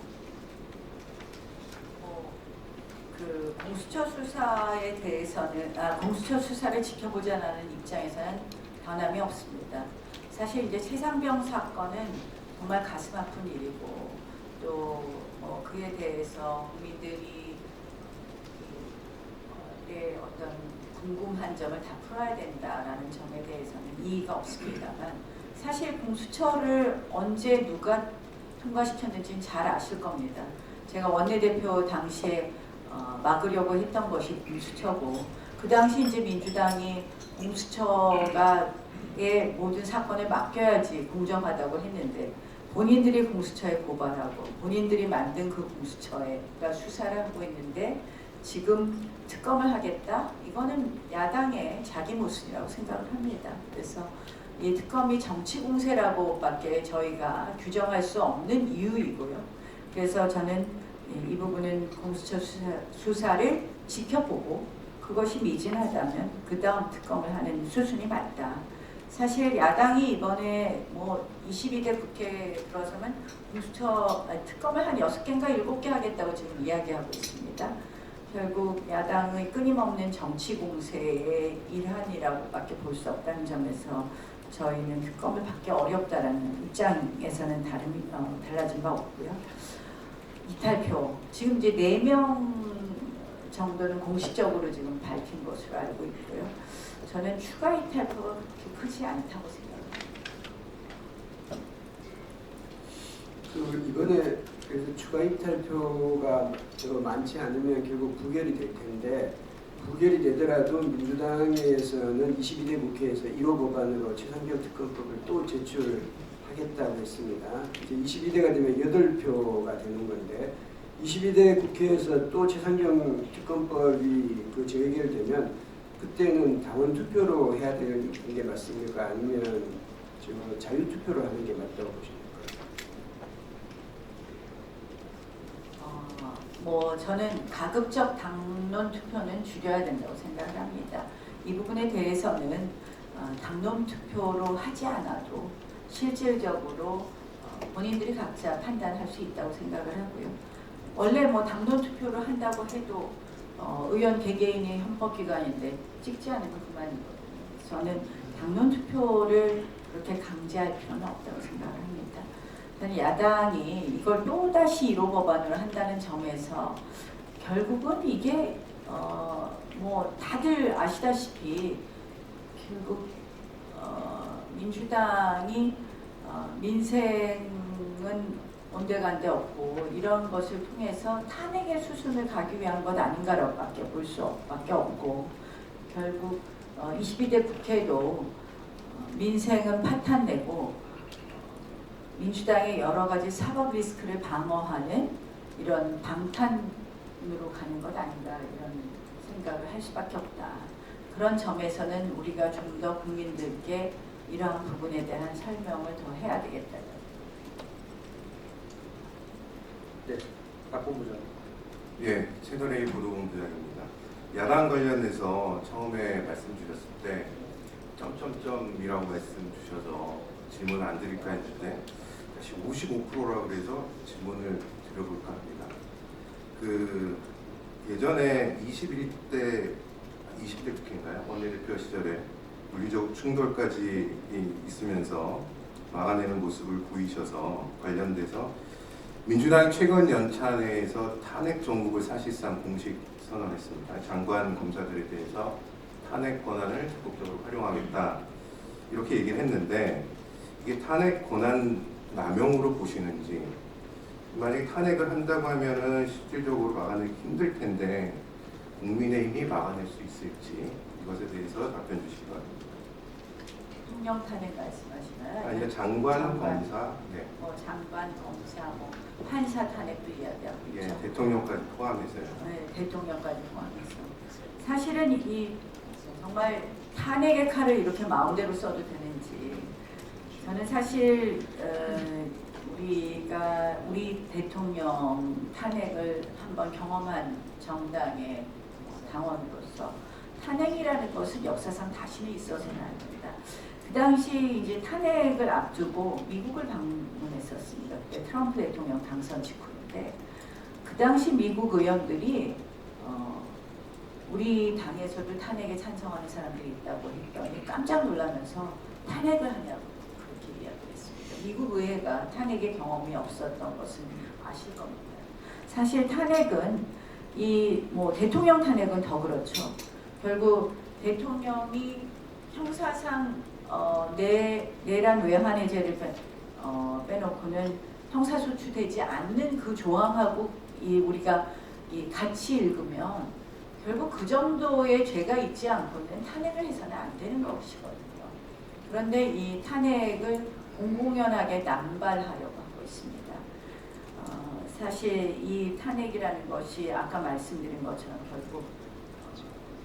그 공수처 수사에 대해서는 공수처 수사를 지켜보자는 입장에서는 변함이 없습니다. 사실 이제 최상병 사건은 정말 가슴 아픈 일이고 또 뭐 그에 대해서 국민들이 어떤 궁금한 점을 다 풀어야 된다라는 점에 대해서는 이의가 없습니다만 사실 공수처를 언제 누가 통과시켰는지는 잘 아실 겁니다. 제가 원내대표 당시에 막으려고 했던 것이 공수처고 그 당시 이제 민주당이 공수처가의 모든 사건을 맡겨야지 공정하다고 했는데 본인들이 공수처에 고발하고 본인들이 만든 그 공수처가 수사를 하고 있는데 지금 특검을 하겠다? 이거는 야당의 자기 모순이라고 생각을 합니다. 그래서 이 특검이 정치 공세라고밖에 저희가 규정할 수 없는 이유이고요. 그래서 저는 이 부분은 공수처 수사를 지켜보고 그것이 미진하다면 그 다음 특검을 하는 수순이 맞다. 사실 야당이 이번에 뭐 22대 국회에 들어서면 공수처 특검을 한 6개인가 7개 하겠다고 지금 이야기하고 있습니다. 결국 야당의 끊임없는 정치 공세의 일환이라고밖에 볼 수 없다는 점에서 저희는 특검을 받기 어렵다라는 입장에서는 달라진 바 없고요. 이탈표 지금 이제 4명 정도는 공식적으로 지금 밝힌 것으로 알고 있고요. 저는 추가 이탈표가 그렇게 크지 않다고 생각합니다. 이번에 그래서 추가 이탈표가 많지 않으면 결국 부결이 될 텐데 부결이 되더라도 민주당에서는 22대 국회에서 1호 법안으로 최상병 특검법을 또 제출하겠다고 했습니다. 이제 22대가 되면 8표가 되는 건데 22대 국회에서 또 최상병 특검법이 재결되면 그때는 당원 투표로 해야 되는 게 맞습니까? 아니면 자유 투표로 하는 게 맞다고 보십니까? 뭐 저는 가급적 당론 투표는 줄여야 된다고 생각을 합니다. 이 부분에 대해서는 당론 투표로 하지 않아도 실질적으로 본인들이 각자 판단할 수 있다고 생각을 하고요. 원래 뭐 당론 투표로 한다고 해도 의원 개개인의 헌법기관인데 찍지 않으면 그만이거든요. 저는 당론 투표를 그렇게 강제할 필요는 없다고 생각을 합니다. 저는 야당이 이걸 또다시 1호 법안으로 한다는 점에서 결국은 이게 뭐 다들 아시다시피 결국 민주당이 민생은 온데간데 없고 이런 것을 통해서 탄핵의 수순을 가기 위한 것 아닌가라고밖에 볼 수밖에 없고 결국 22대 국회도 민생은 파탄내고 민주당의 여러 가지 사법 리스크를 방어하는 이런 방탄으로 가는 것 아닌가 이런 생각을 할 수밖에 없다. 그런 점에서는 우리가 좀 더 국민들께 이러한 부분에 대한 설명을 더 해야 되겠다. 네, 박 본부장. 예, 채널A 보도본부장입니다. 야당 관련해서 처음에 말씀 주셨을 때 점점점이라고 말씀 주셔서 질문 안 드릴까 했는데 다시 55%라고 그래서 질문을 드려볼까 합니다. 그 예전에 20대 국회인가요? 원내대표 시절에 물리적 충돌까지 있으면서 막아내는 모습을 보이셔서 관련돼서 민주당 최근 연찬회에서 탄핵 정국을 사실상 공식 선언했습니다. 장관 검사들에 대해서 탄핵 권한을 적극적으로 활용하겠다 이렇게 얘기를 했는데 이게 탄핵 권한 남용으로 보시는지 만약에 탄핵을 한다고 하면은 실질적으로 막아내기 힘들 텐데 국민의힘이 막아낼 수 있을지 이것에 대해서 답변 주시기 바랍니다. 대통령 탄핵 말씀하시나요? 아니면 장관, 검사, 네. 장관, 검사, 판사 탄핵도 이야기하고 있죠. 예, 대통령까지 포함해서요. 네, 대통령까지 포함해서. 사실은 이 정말 탄핵의 칼을 이렇게 마음대로 써도 되는지 저는 사실 우리 대통령 탄핵을 한번 경험한 정당의 당원으로서 탄핵이라는 것은 역사상 다시는 있어서는 안 됩니다. 그 당시 이제 탄핵을 앞두고 미국을 방문했었습니다. 그때 트럼프 대통령 당선 직후인데 그 당시 미국 의원들이 우리 당에서도 탄핵에 찬성하는 사람들이 있다고 했더니 깜짝 놀라면서 탄핵을 하냐고 그렇게 이야기했습니다. 미국 의회가 탄핵의 경험이 없었던 것은 아실 겁니다. 사실 탄핵은 대통령 탄핵은 더 그렇죠. 결국 대통령이 형사상 내란 외환해제를 빼놓고는 형사소추되지 않는 그 조항하고 우리가 같이 읽으면 결국 그 정도의 죄가 있지 않고는 탄핵을 해서는 안 되는 것이거든요. 그런데 이 탄핵을 공공연하게 남발하려고 하고 있습니다. 사실 이 탄핵이라는 것이 아까 말씀드린 것처럼 결국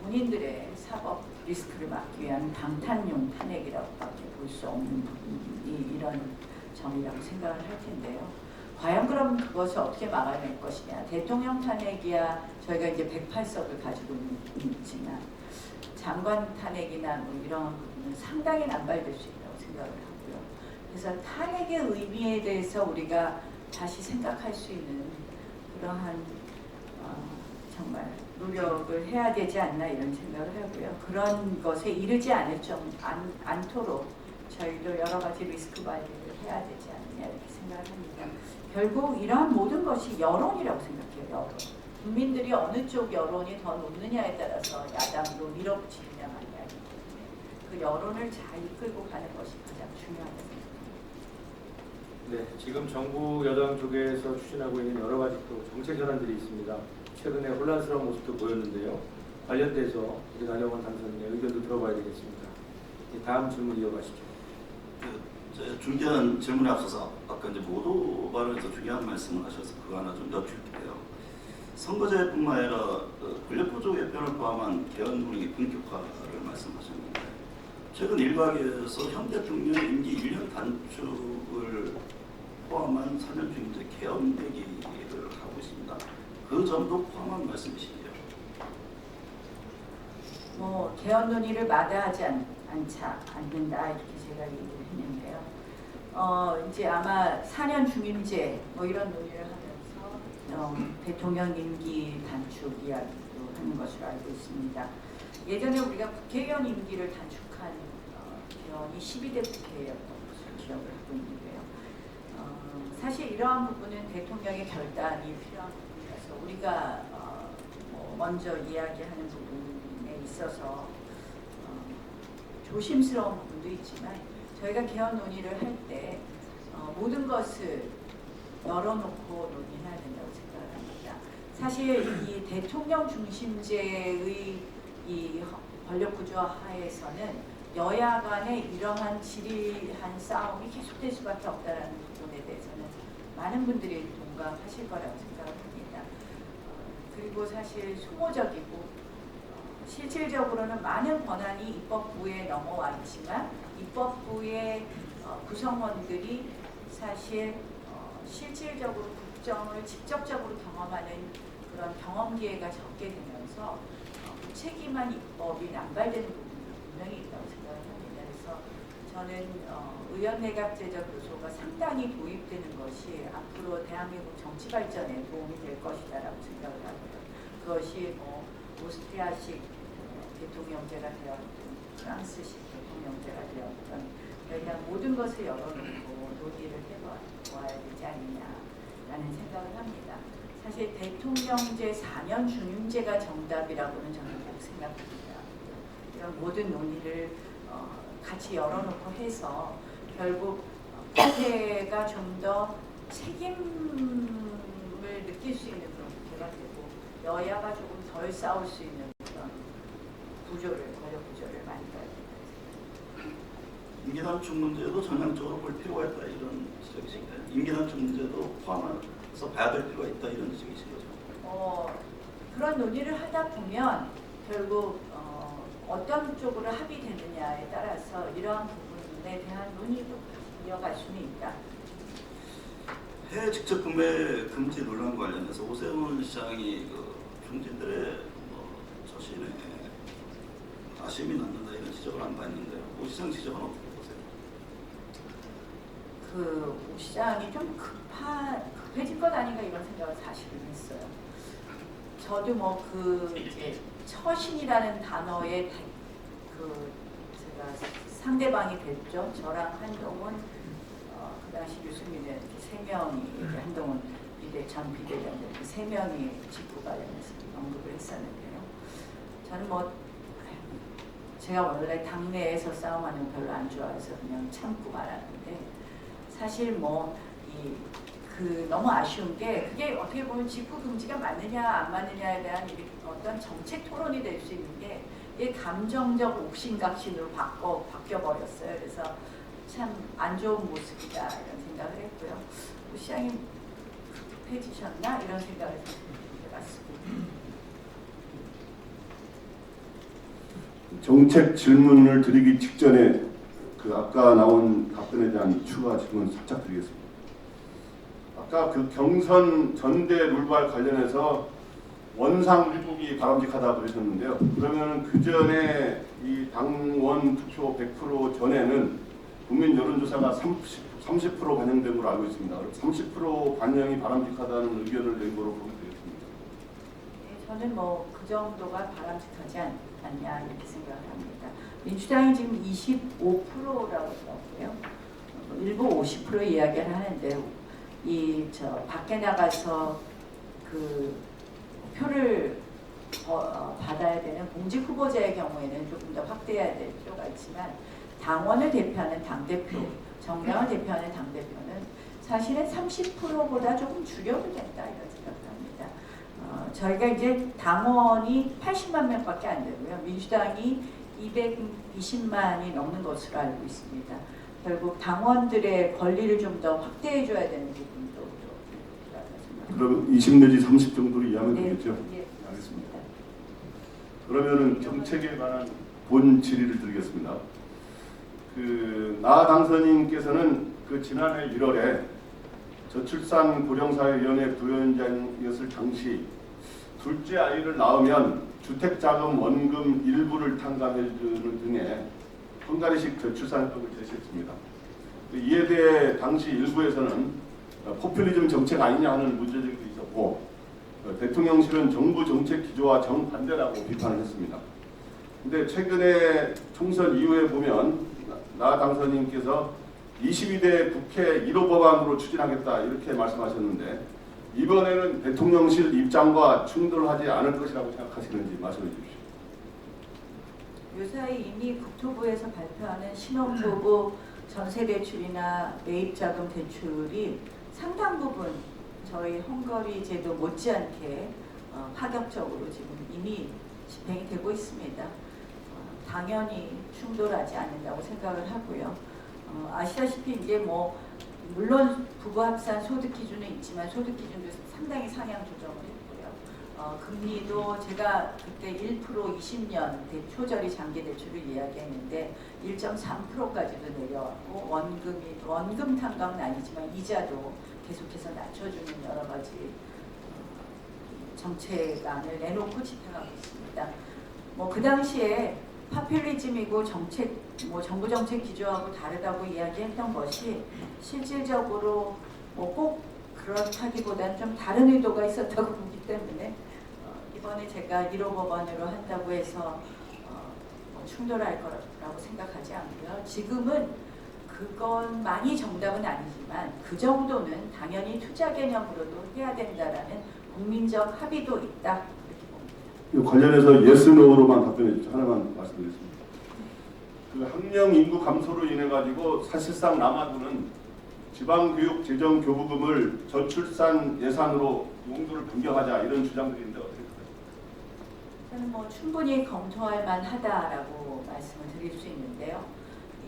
본인들의 사법 리스크를 막기 위한 방탄용 탄핵이라고밖에 볼 수 없는 부분이 이런 점이라고 생각을 할 텐데요. 과연 그럼 그것을 어떻게 막아낼 것이냐. 대통령 탄핵이야 저희가 이제 108석을 가지고 있지만 장관 탄핵이나 이런 부분은 상당히 남발될 수 있다고 생각을 하고요. 그래서 탄핵의 의미에 대해서 우리가 다시 생각할 수 있는 그러한 정말 노력을 해야 되지 않나 이런 생각을 하고요. 그런 것에 이르지 않도록 저희도 여러 가지 리스크 관리를 해야 되지 않느냐 이렇게 생각을 합니다. 결국 이러한 모든 것이 여론이라고 생각해요. 여론. 국민들이 어느 쪽 여론이 더 높느냐에 따라서 야당으로 밀어붙이느냐 마느냐이기 때문에 그 여론을 잘 이끌고 가는 것이 가장 중요하다고 생각합니다. 네, 지금 정부 여당 쪽에서 추진하고 있는 여러 가지 또 정책 현안들이 있습니다. 최근에 혼란스러운 모습도 보였는데요. 관련돼서 우리 나경원 당선인의 의견도 들어봐야 되겠습니다. 다음 질문 이어가시죠. 중요한 질문에 앞서서 아까 이제 모두 발언에서 중요한 말씀을 하셔서 그거 하나 좀 여쭐게요. 선거제뿐만 아니라 권력구조 개편을 포함한 개헌운영의 본격화를 말씀하셨는데 최근 일각에서 현 대통령의 임기 1년 단축을 포함한 4년 중인제 개헌 얘기를 하고 있습니다. 그 점도 포함한 말씀이시죠? 개헌 논의를 마다하지 않는다 이렇게 제가 얘기를 했는데요. 이제 아마 4년 중임제 뭐 이런 논의를 하면서 대통령 임기 단축 이야기도 하는 것으로 알고 있습니다. 예전에 우리가 국회의원 임기를 단축한 개헌이 12대 국회였던 것을 기억을 하고 있는데요. 사실 이러한 부분은 대통령의 결단이 필요한 부분이라서 우리가 먼저 이야기하는 부분에 있어서 조심스러운 부분도 있지만 저희가 개헌 논의를 할 때 모든 것을 열어놓고 논의해야 된다고 생각을 합니다. 사실 이 대통령 중심제의 이 권력 구조 하에서는 여야 간의 이러한 지리한 싸움이 계속될 수밖에 없다는 부분에 대해서는 많은 분들이 동감하실 거라고 생각을 합니다. 그리고 사실 소모적이고 실질적으로는 많은 권한이 입법부에 넘어와 있지만 입법부의 구성원들이 사실 실질적으로 국정을 직접적으로 경험하는 그런 경험 기회가 적게 되면서 무책임한 입법이 남발되는 부분도 분명히 있다고 생각을 합니다. 그래서 저는 의원내각제적 요소가 상당히 도입되는 것이 앞으로 대한민국 정치 발전에 도움이 될 것이다라고 생각을 하고요. 그것이 뭐 오스트리아식 대통령제가 되었든 프랑스식 대통령제가 되었든 그냥 모든 것을 열어놓고 논의를 해봐야 되지 않느냐라는 생각을 합니다. 사실 대통령제 4년 중임제가 정답이라고는 저는 꼭 생각합니다. 이런 모든 논의를 같이 열어놓고 해서 결국 국회가 좀 더 책임을 느낄 수 있는 그런 국회가 되고 여야가 조금 덜 싸울 수 있는 그런 권력 구조를 만들어야 된다. 임기 단축 문제도 전향적으로 볼 필요가 있다 이런 지적이신가요? 임기 단축 문제도 포함해서 봐야 될 필요가 있다 이런 지적이신 거죠? 그런 논의를 하다 보면 결국 어떤 쪽으로 합의되느냐에 따라서 이러한 부분에 대한 논의도 이어갈 수는 있다. 해외 직접 구매 금지 논란 관련해서 오세훈 시장이 중진들의 처신에 아쉬움이 남는다 이런 지적을 한 바 있는데요. 오 시장 지적은 어떻게 보세요? 오 시장이 좀 급해진 것 아닌가 이런 생각을 사실은 했어요. 저도 이제 처신이라는 단어에 제가 상대방이 됐죠. 저랑 한동훈 그 당시 유승민의 세 명이 한동훈 전 비대위원장 세 명이 직구 관련해서 언급을 했었는데요. 저는 제가 원래 당내에서 싸움하는 거 별로 안 좋아해서 그냥 참고 말았는데 사실 너무 아쉬운 게 그게 어떻게 보면 직구 금지가 맞느냐 안 맞느냐에 대한 어떤 정책 토론이 될 수 있는 게 이게 감정적 옥신각신으로 바뀌어버렸어요. 그래서 참 안 좋은 모습이다 이런 생각을 했고요. 오 시장이 급해지셨나 이런 생각을 해봤습니다. 정책 질문을 드리기 직전에 아까 나온 답변에 대한 추가 질문 살짝 드리겠습니다. 아까 경선 전대 룰과 관련해서 원상 회복이 바람직하다 그러셨는데요. 그러면 그 전에 이 당원 투표 100% 전에는 국민 여론조사가 30% 반영된 걸로 알고 있습니다. 30% 반영이 바람직하다는 의견을 낸 거로 보면 되겠습니다. 네, 저는 그 정도가 바람직하지 않냐 이렇게 생각을 합니다. 민주당이 지금 25%라고 들었고요. 일부 50% 이야기를 하는데 밖에 나가서 표를 받아야 되는 공직 후보자의 경우에는 조금 더 확대해야 될 필요가 있지만 당원을 대표하는 당대표, 정당을 대표하는 당대표는 사실은 30%보다 조금 줄여도 된다 이런 생각을 합니다. 저희가 이제 당원이 80만 명밖에 안 되고요. 민주당이 220만이 넘는 것으로 알고 있습니다. 결국 당원들의 권리를 좀 더 확대해 줘야 되는 부분도 필요하다. 그럼 20 내지 30 정도로 이해하면 네, 되겠죠? 네, 알겠습니다. 그러면은 정책에 관한 본 질의를 드리겠습니다. 나 당선인께서는 지난해 1월에 저출산 고령사회위원회 부위원장이었을 당시 둘째 아이를 낳으면 주택자금 원금 일부를 탕감해주는 등의 헝가리식 저출산법을 제시했습니다. 이에 대해 당시 일부에서는 포퓰리즘 정책 아니냐 하는 문제제기도 있었고 대통령실은 정부 정책 기조와 정반대라고 비판을 했습니다. 근데 최근에 총선 이후에 보면 나 당선인께서 22대 국회 1호 법안으로 추진하겠다 이렇게 말씀하셨는데 이번에는 대통령실 입장과 충돌하지 않을 것이라고 생각하시는지 말씀해 주십시오. 요사이 이미 국토부에서 발표하는 신혼부부 전세대출이나 매입자금 대출이 상당 부분 저희 헝가리 제도 못지않게 파격적으로 지금 이미 집행이 되고 있습니다. 당연히 충돌하지 않는다고 생각을 하고요. 아시다시피 이제 뭐 물론 부부 합산 소득 기준은 있지만 소득 기준도 상당히 상향 조정을 했고요. 금리도 제가 그때 1% 20년 초저리 장기 대출을 이야기했는데 1.3%까지도 내려왔고 원금 탕감은 아니지만 이자도 계속해서 낮춰주는 여러 가지 정책안을 내놓고 집행하고 있습니다. 뭐 그 당시에 파퓰리즘이고 정책, 뭐 정부 정책 기조하고 다르다고 이야기했던 것이 실질적으로 뭐 꼭 그렇다기보다는 좀 다른 의도가 있었다고 보기 때문에 이번에 제가 1호 법안으로 한다고 해서 뭐 충돌할 거라고 생각하지 않고요. 지금은 그건 많이 정답은 아니지만 그 정도는 당연히 투자 개념으로도 해야 된다라는 국민적 합의도 있다. 관련해서 예스 노로만 답변해 주십시오. 하나만 말씀드리겠습니다. 그 학령 인구 감소로 인해 가지고 사실상 남아도는 지방교육 재정 교부금을 저출산 예산으로 용도를 변경하자 이런 주장들인데 어떻게 생각하십니까? 저는 뭐 충분히 검토할 만하다라고 말씀을 드릴 수 있는데요.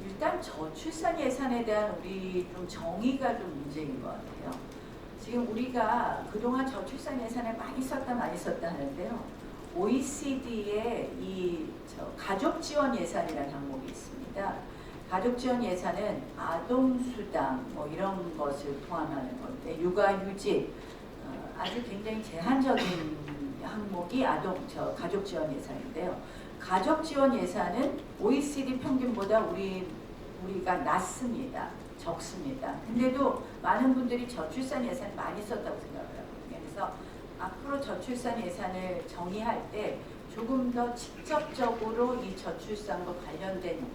일단 저출산 예산에 대한 우리 좀 정의가 좀 문제인 것 같아요. 지금 우리가 그동안 저출산 예산을 많이 썼다 하는데요. OECD의 가족 지원 예산이라는 항목이 있습니다. 가족 지원 예산은 아동 수당 뭐 이런 것을 포함하는 건데 육아휴직 아주 굉장히 제한적인 항목이 가족 지원 예산인데요. 가족 지원 예산은 OECD 평균보다 우리가 낮습니다. 적습니다. 근데도 많은 분들이 저출산 예산을 많이 썼다고 생각을 하거든요. 그래서 앞으로 저출산 예산을 정의할 때 조금 더 직접적으로 이 저출산과 관련된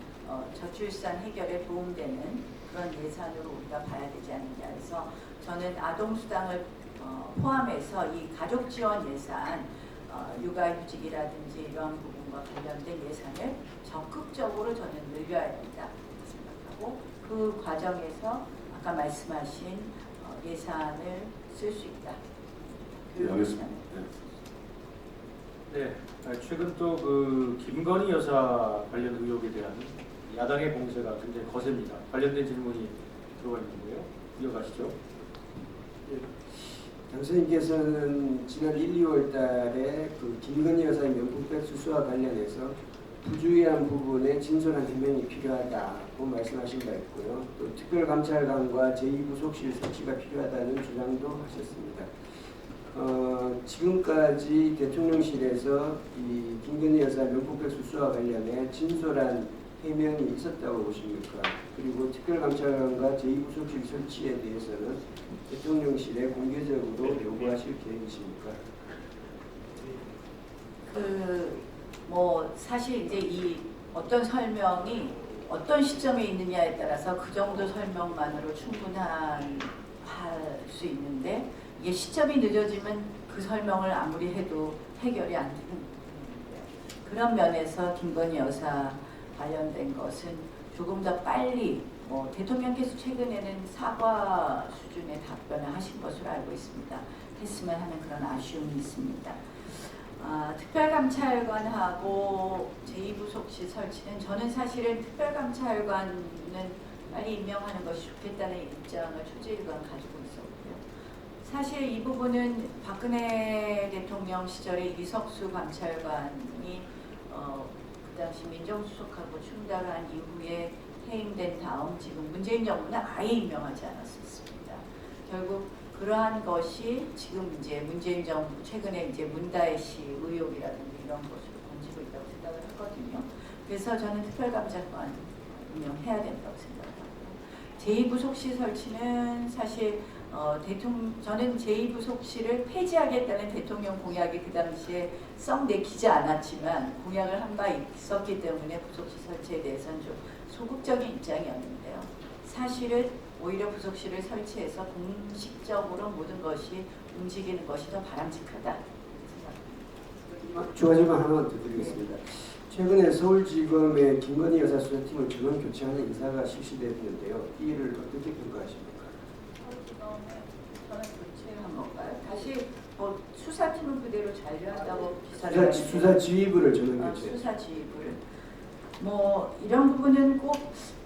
저출산 해결에 도움되는 그런 예산으로 우리가 봐야 되지 않느냐 해서 저는 아동수당을 포함해서 이 가족지원 예산, 육아휴직이라든지 이런 부분과 관련된 예산을 적극적으로 저는 늘려야 된다 생각하고 그 과정에서 아까 말씀하신 예산을 쓸 수 있다. 네, 알겠습니다. 네, 최근 또 그 김건희 여사 관련 의혹에 대한 야당의 공세가 굉장히 거셉니다. 관련된 질문이 들어가 있는데요. 이어가시죠. 당선인께서는 지난 1, 2월 달에 그 김건희 여사의 명품백 수수와 관련해서 부주의한 부분에 진솔한 해명이 필요하다고 말씀하신 바 있고요. 또 특별감찰관과 제2부속실 설치가 필요하다는 주장도 하셨습니다. 지금까지 대통령실에서 이 김건희 여사 명품백 수수와 관련해 진솔한 해명이 있었다고 보십니까? 그리고 특별감찰관과 제2부속실 설치에 대해서는 대통령실에 공개적으로 요구하실 계획이십니까? 뭐 사실 이제 이 어떤 설명이 어떤 시점에 있느냐에 따라서 그 정도 설명만으로 충분할 수 있는데 이게 시점이 늦어지면 그 설명을 아무리 해도 해결이 안 되는 부분인데요. 그런 면에서 김건희 여사 관련된 것은 조금 더 빨리 대통령께서 최근에는 사과 수준의 답변을 하신 것으로 알고 있습니다. 했으면 하는 그런 아쉬움이 있습니다. 특별감찰관하고 제2부속실 설치는 저는 사실은 특별감찰관은 빨리 임명하는 것이 좋겠다는 입장을 초지일관 가지고 있었고요. 사실 이 부분은 박근혜 대통령 시절에 이석수 감찰관이 그 당시 민정수석하고 충돌한 이후에 해임된 다음 지금 문재인 정부는 아예 임명하지 않았었습니다. 결국 그러한 것이 지금 이제 문재인 정부 최근에 이제 문다혜 씨 의혹이라든지 이런 것으로 번지고 있다고 생각을 하거든요. 그래서 저는 특별감찰관 분명해야 된다고 생각하고 제2부속실 설치는 사실 저는 제2부속실을 폐지하겠다는 대통령 공약이 그 당시에 썩 내키지 않았지만 공약을 한 바 있었기 때문에 부속실 설치에 대해서는 좀 소극적인 입장이었는데요. 사실은 오히려 부속실을 설치해서 공식적으로 모든 것이 움직이는 것이 더 바람직하다 생각합니다. 추가질문 하나만 더 드리겠습니다. 최근에 서울지검의 김건희 여사 수사팀을 전원 교체하는 인사가 실시됐는데요. 이 일을 어떻게 평가하십니까? 저는 교체한 건가요? 다시 뭐 수사팀은 그대로 잔류한다고 기사를 수사 지휘부를 전원 교체. 수사 지휘부를 뭐 이런 부분은 꼭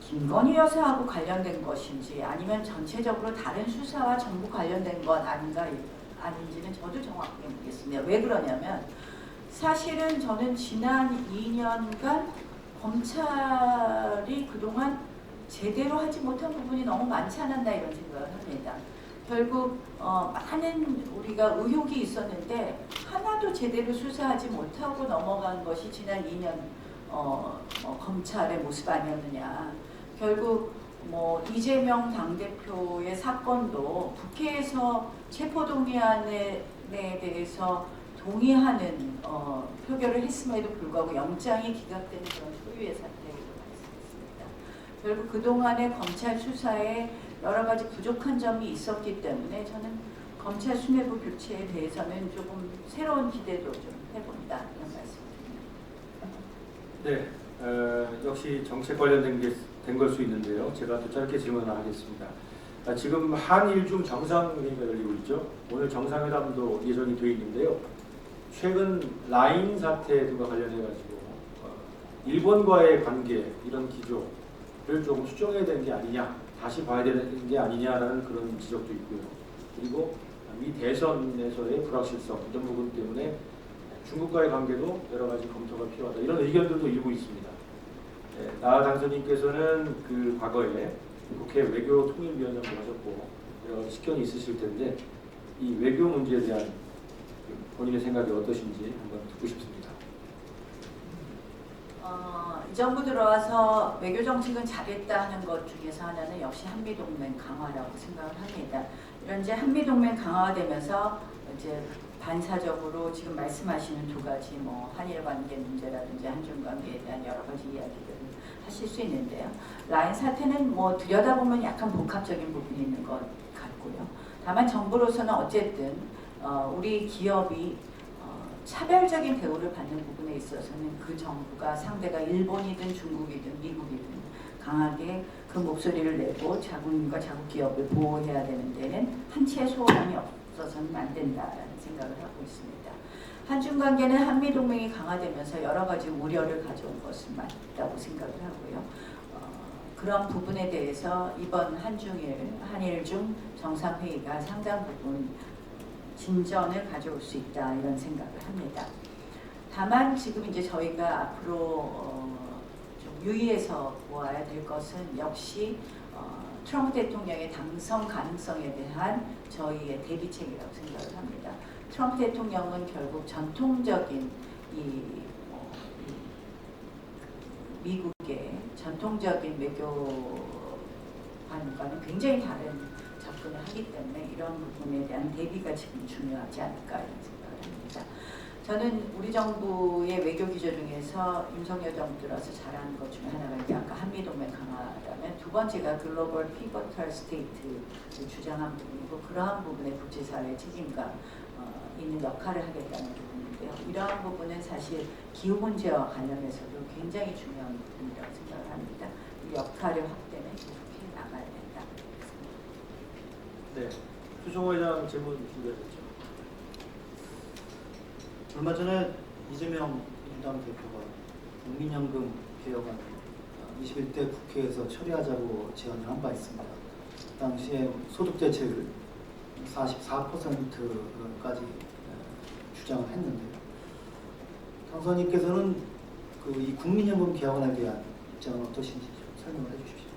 김건희 여사하고 관련된 것인지 아니면 전체적으로 다른 수사와 전부 관련된 것 아닌지는 저도 정확하게 모르겠습니다. 왜 그러냐면 사실은 저는 지난 2년간 검찰이 그동안 제대로 하지 못한 부분이 너무 많지 않았나 이런 생각을 합니다. 결국 많은 우리가 의혹이 있었는데 하나도 제대로 수사하지 못하고 넘어간 것이 지난 2년 검찰의 모습 아니었느냐. 결국 뭐 이재명 당대표의 사건도 국회에서 체포동의안에 대해서 동의하는 표결을 했음에도 불구하고 영장이 기각되는 그런 소유의 사태로 말씀했습니다. 결국 그동안의 검찰 수사에 여러 가지 부족한 점이 있었기 때문에 저는 검찰 수뇌부 교체에 대해서는 조금 새로운 기대도 좀 해본다 이런 말씀드립니다. 네, 역시 정책 관련된 게 된 걸 수 있는데요. 제가 또 짧게 질문을 하겠습니다. 지금 한일중 정상회의가 열리고 있죠. 오늘 정상회담도 예정이 되어 있는데요. 최근 라인 사태 등과 관련해가지고 일본과의 관계 이런 기조를 조금 수정해야 되는 게 아니냐, 다시 봐야 되는 게 아니냐라는 그런 지적도 있고요. 그리고 미 대선에서의 불확실성 이런 부분 때문에 중국과의 관계도 여러 가지 검토가 필요하다 이런 의견들도 일고 있습니다. 나 당선인께서는 그 과거에 국회 외교통일위원장도 하셨고 여러 가지 식견이 있으실 텐데 이 외교 문제에 대한 본인의 생각이 어떠신지 한번 듣고 싶습니다. 이 정부 들어와서 외교 정책은 잘했다 하는 것 중에서 하나는 역시 한미동맹 강화라고 생각을 합니다. 이런 이제 한미동맹 강화되면서 이제 반사적으로 지금 말씀하시는 두 가지 뭐 한일 관계 문제라든지 한중 관계에 대한 여러 가지 이야기들을 하실 수 있는데요. 라인 사태는 뭐 들여다보면 약간 복합적인 부분이 있는 것 같고요. 다만 정부로서는 어쨌든 우리 기업이 차별적인 대우를 받는 부분에 있어서는 그 정부가 상대가 일본이든 중국이든 미국이든 강하게 그 목소리를 내고 자국민과 자국 기업을 보호해야 되는 데는 한치의 소홀함이 없어서는 안 된다라는 생각을 하고 있습니다. 한중 관계는 한미 동맹이 강화되면서 여러 가지 우려를 가져온 것은 맞다고 생각을 하고요. 그런 부분에 대해서 이번 한일중 정상회의가 상당 부분 진전을 가져올 수 있다 이런 생각을 합니다. 다만 지금 이제 저희가 앞으로 좀 유의해서 보아야 될 것은 역시 트럼프 대통령의 당선 가능성에 대한 저희의 대비책이라고 생각을 합니다. 트럼프 대통령은 결국 전통적인 미국의 전통적인 외교관과는 굉장히 다른 접근을 하기 때문에 이런 부분에 대한 대비가 지금 중요하지 않을까 이런 생각을 합니다. 저는 우리 정부의 외교 기조 중에서 윤석열 정부 들어서 잘하는 것 중에 하나가 이제 아까 한미동맹 강화라면 두 번째가 글로벌 피보털 스테이트를 주장한 부분이고 그러한 부분에 국제사회의 책임감 있는 역할을 하겠다는 부분인데요. 이러한 부분은 사실 기후 문제와 관련해서도 굉장히 중요한 부분이라고 생각을 합니다. 이 역할의 확대는 계속해 나가야 된다. 네, 수종호 회장 질문 준비하셨죠. 얼마 전에 이재명 민주당 대표가 국민연금 개혁안 21대 국회에서 처리하자고 제안을 한 바 있습니다. 당시에 소득대체율 44%까지 주장을 했는데요. 당선인께서는 이 국민연금 개혁안에 대한 입장은 어떠신지 좀 설명을 해주십시오.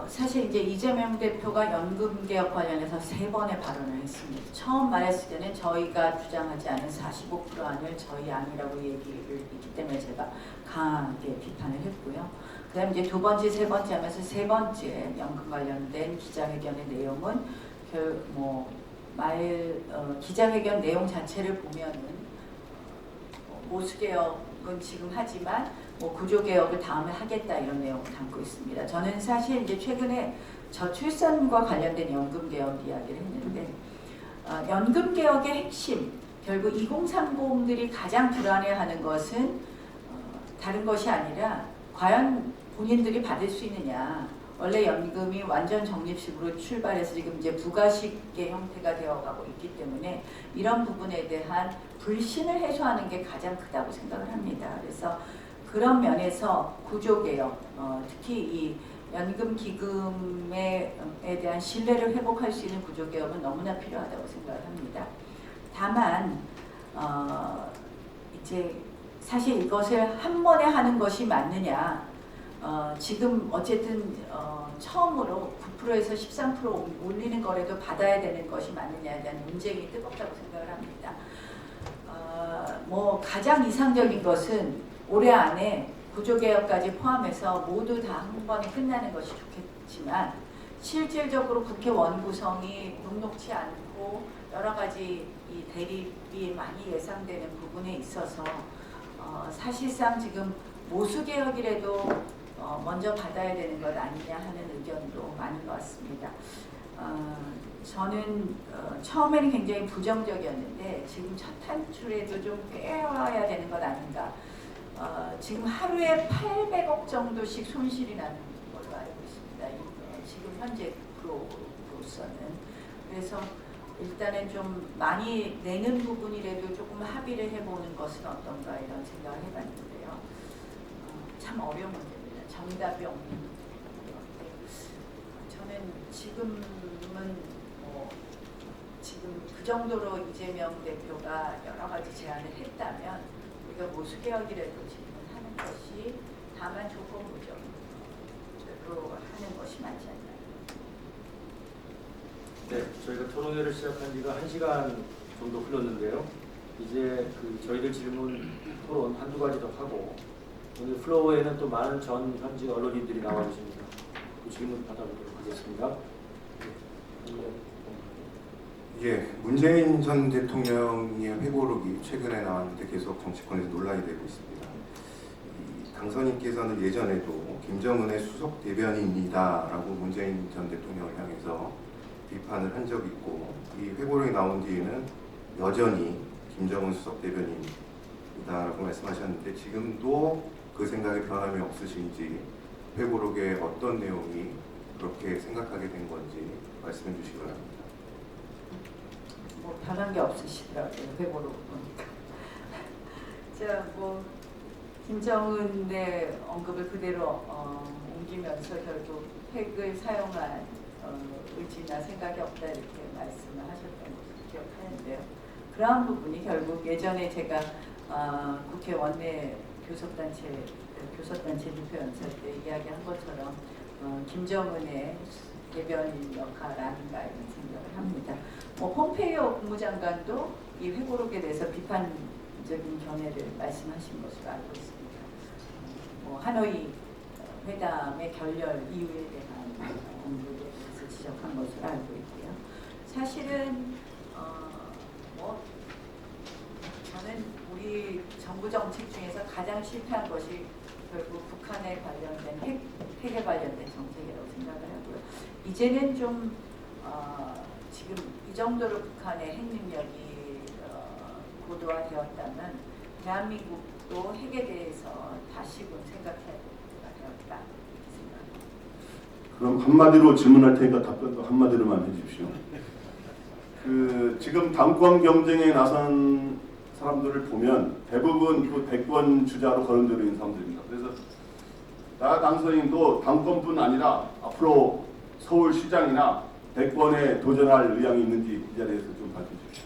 사실 이제 이재명 대표가 연금 개혁 관련해서 3번의 발언을 했습니다. 처음 말했을 때는 저희가 주장하지 않은 45% 안을 저희 안이라고 얘기를 했기 때문에 제가 강하게 비판을 했고요. 그다음 이제 2번째, 3번째 하면서 3번째 연금 관련된 기자회견의 내용은 기자회견 내용 자체를 보면은 보수개혁은 지금 하지만 구조개혁을 다음에 하겠다 이런 내용을 담고 있습니다. 저는 사실 이제 최근에 저출산과 관련된 연금개혁 이야기를 했는데 연금개혁의 핵심, 결국 2030들이 가장 불안해하는 것은 다른 것이 아니라 과연 본인들이 받을 수 있느냐. 원래 연금이 완전 적립식으로 출발해서 지금 이제 부가식의 형태가 되어가고 있기 때문에 이런 부분에 대한 불신을 해소하는 게 가장 크다고 생각을 합니다. 그래서 그런 면에서 구조개혁, 특히 이 연금기금에 대한 신뢰를 회복할 수 있는 구조개혁은 너무나 필요하다고 생각을 합니다. 다만 이제 사실 이것을 한 번에 하는 것이 맞느냐, 지금 어쨌든 처음으로 9%에서 13% 올리는 거라도 받아야 되는 것이 맞느냐에 대한 논쟁이 뜨겁다고 생각을 합니다. 가장 이상적인 것은 올해 안에 구조개혁까지 포함해서 모두 다 한 번에 끝나는 것이 좋겠지만 실질적으로 국회 원구성이 녹록치 않고 여러 가지 이 대립이 많이 예상되는 부분에 있어서 사실상 지금 모수개혁이라도 먼저 받아야 되는 것 아니냐 하는 의견도 많은 것 같습니다. 저는 처음에는 굉장히 부정적이었는데 지금 첫 단추에도 좀 꿰와야 되는 것 아닌가. 지금 하루에 800억 정도씩 손실이 나는 걸로 알고 있습니다. 지금 현재 프로로서는. 그래서 일단은 좀 많이 내는 부분이라도 조금 합의를 해보는 것은 어떤가 이런 생각을 해봤는데요. 참 어려운 문제입니다. 정답이 없는 문제인데 저는 지금 그 정도로 이재명 대표가 여러 가지 제안을 했다면 우리가 모수개혁이라도 진행하는 것이 다만 조건부적으로 하는 것이 맞지 않나요? 네, 저희가 토론회를 시작한 지가 1시간 정도 흘렀는데요. 이제 저희들 질문 토론 한두 가지 더 하고 오늘 플로어에는 또 많은 전 현직 언론인들이 나와 계십니다. 그 질문 받아보도록 하겠습니다. 예, 문재인 전 대통령의 회고록이 최근에 나왔는데 계속 정치권에서 논란이 되고 있습니다. 당선인께서는 예전에도 김정은의 수석 대변인이다라고 문재인 전 대통령을 향해서 비판을 한 적이 있고 이 회고록이 나온 뒤에는 여전히 김정은 수석 대변인이다라고 말씀하셨는데 지금도 그 생각에 변함이 없으신지 회고록에 어떤 내용이 그렇게 생각하게 된 건지 말씀해 주시기 바랍니다. 변한 게 없으시더라고요. 회고록 보니까. 자, 김정은의 언급을 그대로 옮기면서 결국 핵을 사용한 의지나 생각이 없다 이렇게 말씀을 하셨던 것을 기억하는데요. 그러한 부분이 결국 예전에 제가 국회 원내 교섭단체 대표연설 때 이야기한 것처럼 김정은의 대변인 역할 아닌가 이런 생각을 합니다. 폼페이오 국무장관도 이 회고록에 대해서 비판적인 견해를 말씀하신 것으로 알고 있습니다. 하노이 회담의 결렬 이유에 대한 언급에 대해서 지적한 것으로 알고 있고요. 사실은 저는 우리 정부 정책 중에서 가장 실패한 것이 결국 북한에 관련된 핵에 관련된 정책이라고 생각을 하고요. 이제는 좀 지금 이 정도로 북한의 핵 능력이 고도화되었다면 대한민국도 핵에 대해서 다시금 생각해야 될 때가 되었다 이렇게 생각합니다. 그럼 한마디로 질문할 테니까 답변도 한마디로만 해주십시오. 지금 당권 경쟁에 나선 사람들을 보면 대부분 그 대권 주자로 거론되는 사람들입니다. 그래서 나 당선인도 당권뿐 아니라 앞으로 서울시장이나 대권에 도전할 의향이 있는지 이 자리에서 좀 밝혀주십시오.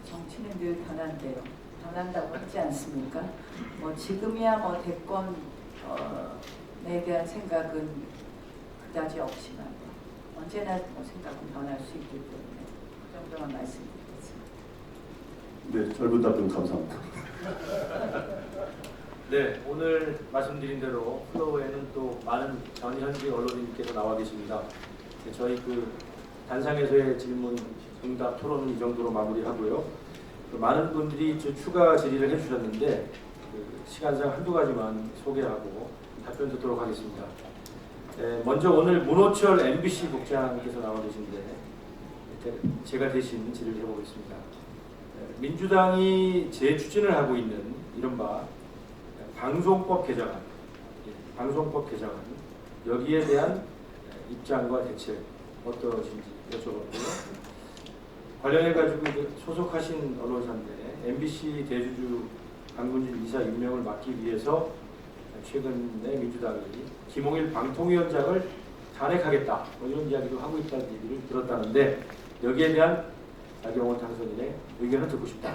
정치는 늘 변한대요. 변한다고 하지 않습니까? 지금이야 대권 대한 생각은 그다지 없지만 언제나 뭐 생각은 변할 수 있기 때문에 그 정도만 말씀드리겠습니다. 네, 짧은 답변 감사합니다. 네, 오늘 말씀드린 대로 플로어에는 또 많은 전현직 언론인께서 나와 계십니다. 네, 저희 그 단상에서의 질문, 응답, 토론은 이 정도로 마무리하고요. 그 많은 분들이 추가 질의를 해주셨는데 그 시간상 한두 가지만 소개하고 답변 듣도록 하겠습니다. 네, 먼저 오늘 문호철 MBC 국장께서 나와 계신데 제가 대신 질의를 해보겠습니다. 민주당이 재추진을 하고 있는 이른바 방송법 개정안, 여기에 대한 입장과 대책 어떠신지 여쭤봤고요. 관련해 가지고 소속하신 언론사인데 MBC 대주주 강군진 이사 임명을 막기 위해서 최근에 민주당이 김홍일 방통위원장을 탄핵하겠다 뭐 이런 이야기도 하고 있다는 얘기를 들었다는데 여기에 대한 나경원 당선인의 의견을 듣고 싶다.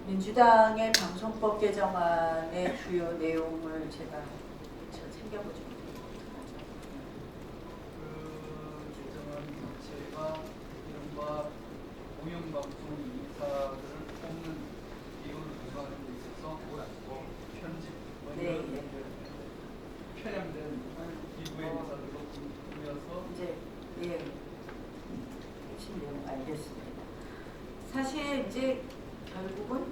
민주당의 방송법 개정안의 주요 내용을 제가 챙겨보지 못했습니다. 그 개정안 자체가 이른바 공영방송 이사들을 뽑는 비율을 조사하는 데 있어서 편집, 편향된 기부의 이사들로 꾸며서 이제 핵심 내용 알겠습니다. 사실 이제 결국은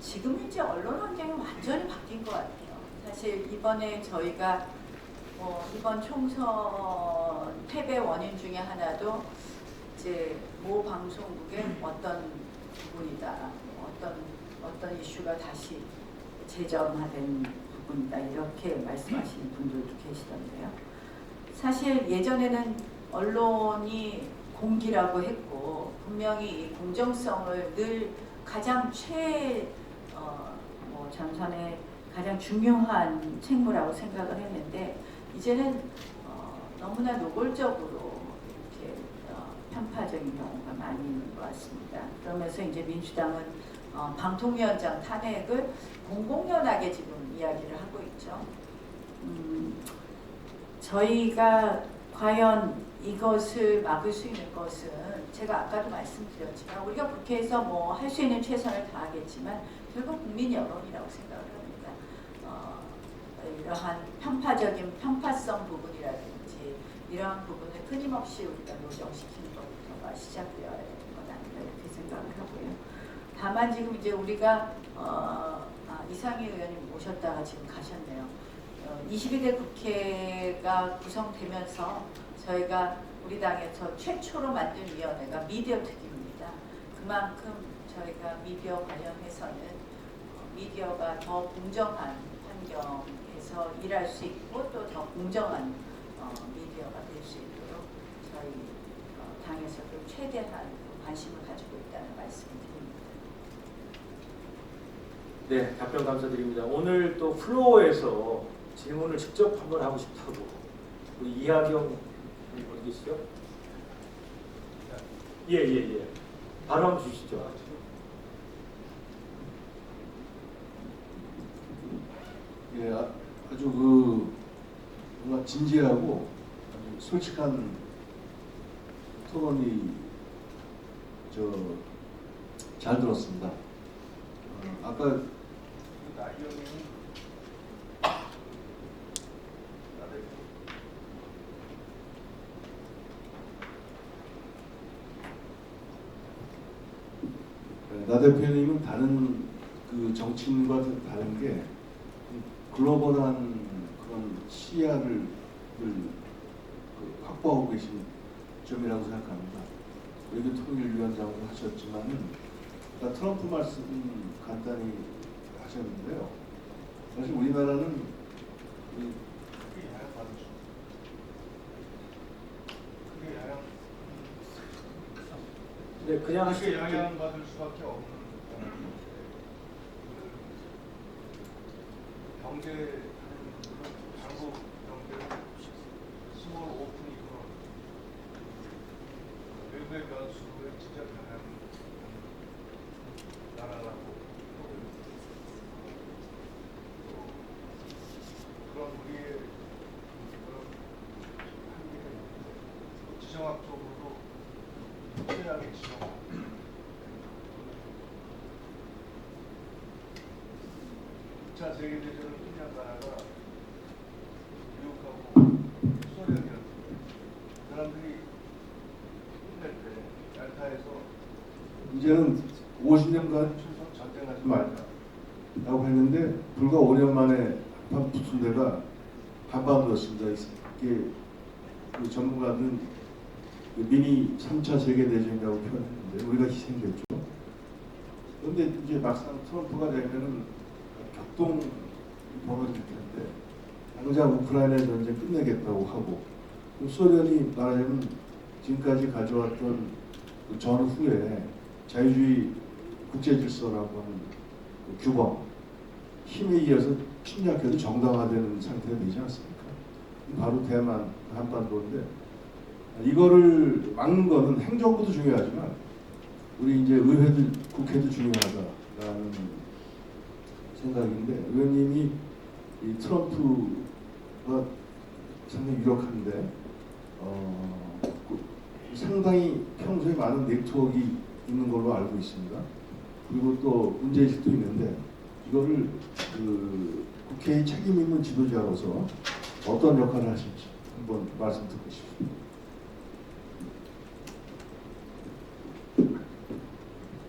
지금 이제 언론 환경이 완전히 바뀐 것 같아요. 사실 이번에 저희가 이번 총선 패배 원인 중에 하나도 이제 모 방송국의 어떤 부분이다, 어떤 이슈가 다시 재점화된 부분이다 이렇게 말씀하시는 분들도 계시던데요. 사실 예전에는 언론이 공기라고 했고 분명히 이 공정성을 늘 가장 전선의 가장 중요한 책무라고 생각을 했는데 이제는 너무나 노골적으로 이렇게 편파적인 경우가 많이 있는 것 같습니다. 그러면서 이제 민주당은 방통위원장 탄핵을 공공연하게 지금 이야기를 하고 있죠. 저희가 과연 이것을 막을 수 있는 것은 제가 아까도 말씀드렸지만 우리가 국회에서 뭐 할 수 있는 최선을 다하겠지만 결국 국민 여론이라고 생각을 합니다. 이러한 편파성 부분이라든지 이러한 부분을 끊임없이 우리가 노정시키는 것부터가 시작되어야 되는 건 아닌가 이렇게 생각을 하고요. 다만 지금 이제 우리가 이상희 의원님 모셨다가 지금 가셨네요. 22대 국회가 구성되면서 저희가 우리 당에서 최초로 만든 위원회가 미디어 특위입니다. 그만큼 저희가 미디어 관련해서는 미디어가 더 공정한 환경에서 일할 수 있고 또 더 공정한 미디어가 될 수 있도록 저희 당에서도 최대한 관심을 가지고 있다는 말씀을 드립니다. 네, 답변 감사드립니다. 오늘 또 플로어에서 질문을 직접 한번 하고 싶다고 우리 이하경 어디 계시죠? 예. 바로 한번 주시죠. 예, 아주 뭔가 진지하고 아주 솔직한 토론이 잘 들었습니다. 아까 나 대표님은 다른 그 정치인과 다른 게 글로벌한 그런 시야를 확보하고 계신 점이라고 생각합니다. 외교 통일위원장으로 하셨지만은 트럼프 말씀 간단히 하셨는데요. 사실 우리나라는 네, 그냥 하시죠. 영향받을 수밖에 없는 경제 한국 경제를 스몰 오픈이고 외국의 변수에 직접 영향을 3차 세계대전을 끝낸 나라가 미국하고 소련이었는데 사람들이 끝낼 때 얄타에서 이제는 50년간 전쟁하지 말자라고 했는데 불과 5년 만에 한판 붙은 데가 한반도였습니다. 이게 그 전문가들은 그 미니 3차 세계대전이라고 표현했는데 우리가 희생됐죠. 그런데 이제 막상 트럼프가 되면은 격동이 벌어질 텐데 당장 우크라이나 전쟁 끝내겠다고 하고 또 소련이 말하자면 지금까지 가져왔던 그 전후에 자유주의 국제질서라고 하는 그 규범 힘에 의해서 침략해도 정당화되는 상태가 되지 않습니까? 바로 대만 한반도인데 이거를 막는 거는 행정부도 중요하지만 우리 이제 의회도 국회도 중요하다라는 생각인데 의원님이 이 트럼프가 상당히 유력한데 상당히 평소에 많은 네트워크 있는 걸로 알고 있습니다. 그리고 또 문제의식도 있는데 이거를 그 국회의 책임 있는 지도자로서 어떤 역할을 하실지 한번 말씀 듣고 싶습니다.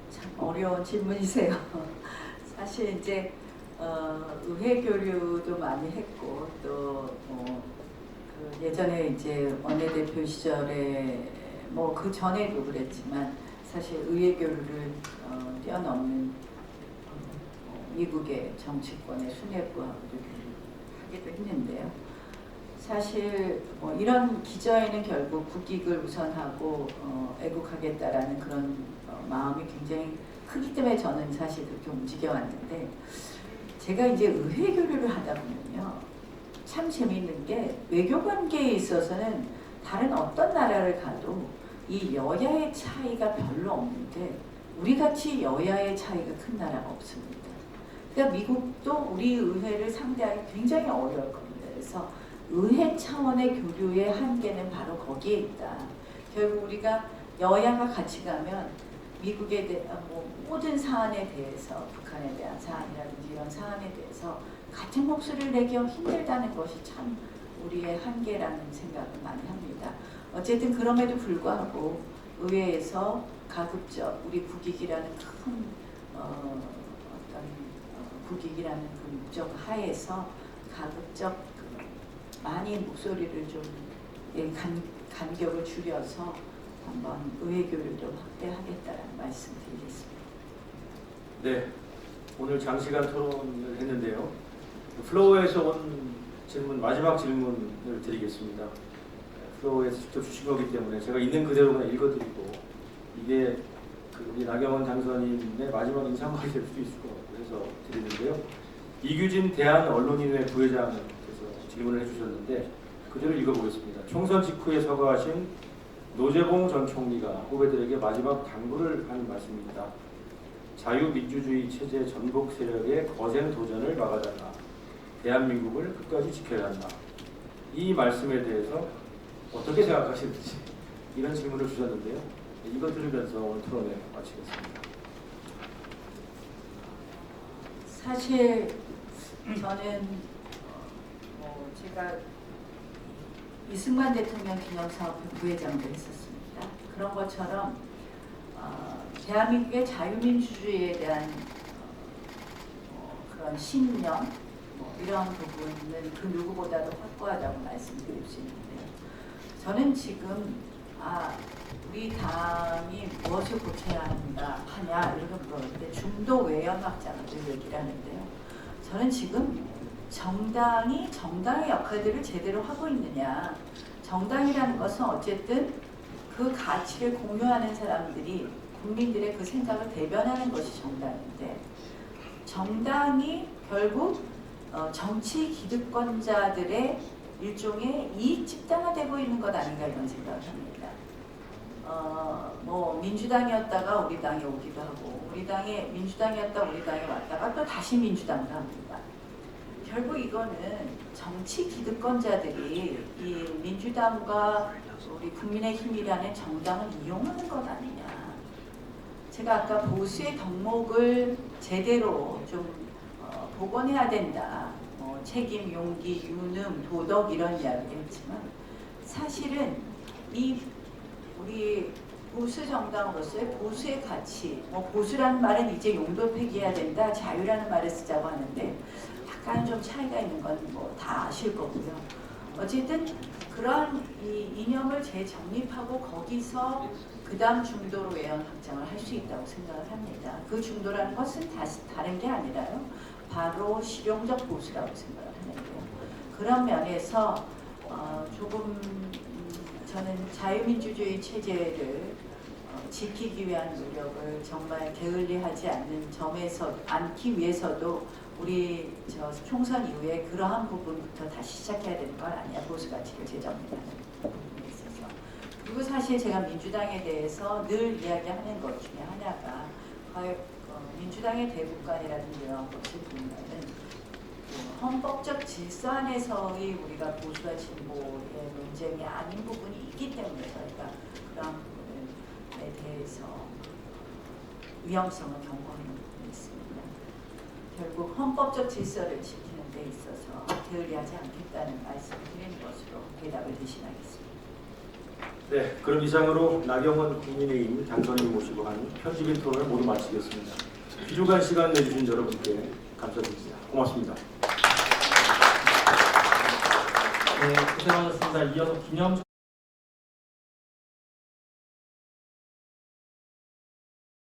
참 어려운 질문이세요. 사실 이제 의회 교류도 많이 했고 또 그 예전에 이제 원내대표 시절에 뭐 그 전에도 그랬지만 사실 의회 교류를 뛰어넘는 미국의 정치권의 수뇌부하고도 교류하기도 했는데요. 사실 뭐 이런 기저에는 결국 국익을 우선하고 애국하겠다라는 그런 마음이 굉장히 크기 때문에 저는 사실 그렇게 움직여왔는데 제가 이제 의회 교류를 하다 보면요. 참 재미있는 게 외교 관계에 있어서는 다른 어떤 나라를 가도 이 여야의 차이가 별로 없는데 우리같이 여야의 차이가 큰 나라가 없습니다. 그러니까 미국도 우리 의회를 상대하기 굉장히 어려울 겁니다. 그래서 의회 차원의 교류의 한계는 바로 거기에 있다. 결국 우리가 여야가 같이 가면 미국에 대한 모든 사안에 대해서 북한에 대한 사안이라든지 이런 사안에 대해서 같은 목소리를 내기 힘들다는 것이 참 우리의 한계라는 생각을 많이 합니다. 어쨌든 그럼에도 불구하고 의회에서 가급적 우리 국익이라는 큰 국익이라는 그 목적 하에서 가급적 많이 목소리를 좀 간격을 줄여서 한번 의회 교류를 확대하겠다는 말씀드리겠습니다. 네, 오늘 장시간 토론을 했는데요. 플로어에서 온 질문, 마지막 질문을 드리겠습니다. 플로어에서 직접 주신 거기 때문에 제가 있는 그대로 그냥 읽어드리고 이게 우리 나경원 당선인의 마지막 인사말이 될 수도 있을 것 같고 해서 드리는데요. 이규진 대한언론인회 부회장께서 질문을 해주셨는데 그대로 읽어보겠습니다. 총선 직후에 서거하신 노재봉 전 총리가 후배들에게 마지막 당부를 한 말씀입니다. 자유민주주의 체제 전복 세력의 거센 도전을 막아달라. 대한민국을 끝까지 지켜야 한다. 이 말씀에 대해서 어떻게 생각하시는지 이런 질문을 주셨는데요. 이거 들으면서 오늘 토론회 마치겠습니다. 사실 저는 제가 이승만 대통령 기념사업회 부회장도 했었습니다. 그런 것처럼 대한민국의 자유민주주의에 대한 그런 신념 이런 부분은 그 누구보다도 확고하다고 말씀드릴 수 있는데요. 저는 지금 우리 당이 무엇을 고쳐야 하냐 이렇게 물어볼 때 중도 외연 확장을 얘기를 하는데요. 저는 지금 정당이 정당의 역할들을 제대로 하고 있느냐. 정당이라는 것은 어쨌든 그 가치를 공유하는 사람들이 국민들의 그 생각을 대변하는 것이 정당인데 정당이 결국 정치 기득권자들의 일종의 이익 집단화되고 있는 것 아닌가 이런 생각을 합니다. 민주당이었다가 우리 당에 오기도 하고 우리 당에 민주당이었다 우리 당에 왔다가 또 다시 민주당으로 합니다. 결국 이거는 정치 기득권자들이 이 민주당과 우리 국민의힘이라는 정당을 이용하는 것 아니냐. 제가 아까 보수의 덕목을 제대로 좀 복원해야 된다. 책임, 용기, 유능, 도덕 이런 이야기를 했지만 사실은 이 우리 보수 정당으로서의 보수의 가치, 보수라는 말은 이제 용도 폐기해야 된다, 자유라는 말을 쓰자고 하는데 약간 좀 차이가 있는 건 뭐 다 아실 거고요. 어쨌든 그런 이 이념을 재정립하고 거기서 그 다음 중도로 외연 확장을 할 수 있다고 생각을 합니다. 그 중도라는 것은 다른 게 아니라요. 바로 실용적 보수라고 생각을 하는데요. 그런 면에서 조금 저는 자유민주주의 체제를 지키기 위한 노력을 정말 게을리하지 않기 위해서도 우리 총선 이후에 그러한 부분부터 다시 시작해야 되는 건 아니야. 보수 가치를 재정립하는 부분에 있어서. 그리고 사실 제가 민주당에 대해서 늘 이야기하는 것 중에 하나가 민주당의 대북관이라는 이런 것을 보면은 헌법적 질서 안에서의 우리가 보수와 진보의 논쟁이 아닌 부분이 있기 때문에 저희가 그런 부분에 대해서 위험성을 경고하는 부분이 있습니다. 결국 헌법적 질서를 지키는 데 있어서 게을리하지 않겠다는 말씀을 드리는 것으로 대답을 대신하겠습니다. 네, 그럼 이상으로 나경원 국민의힘 당선인 모시고 한 편집인 토론을 모두 마치겠습니다. 귀중한 시간 내주신 여러분께 감사드립니다. 고맙습니다. 네, 고생하셨습니다. 이어서 기념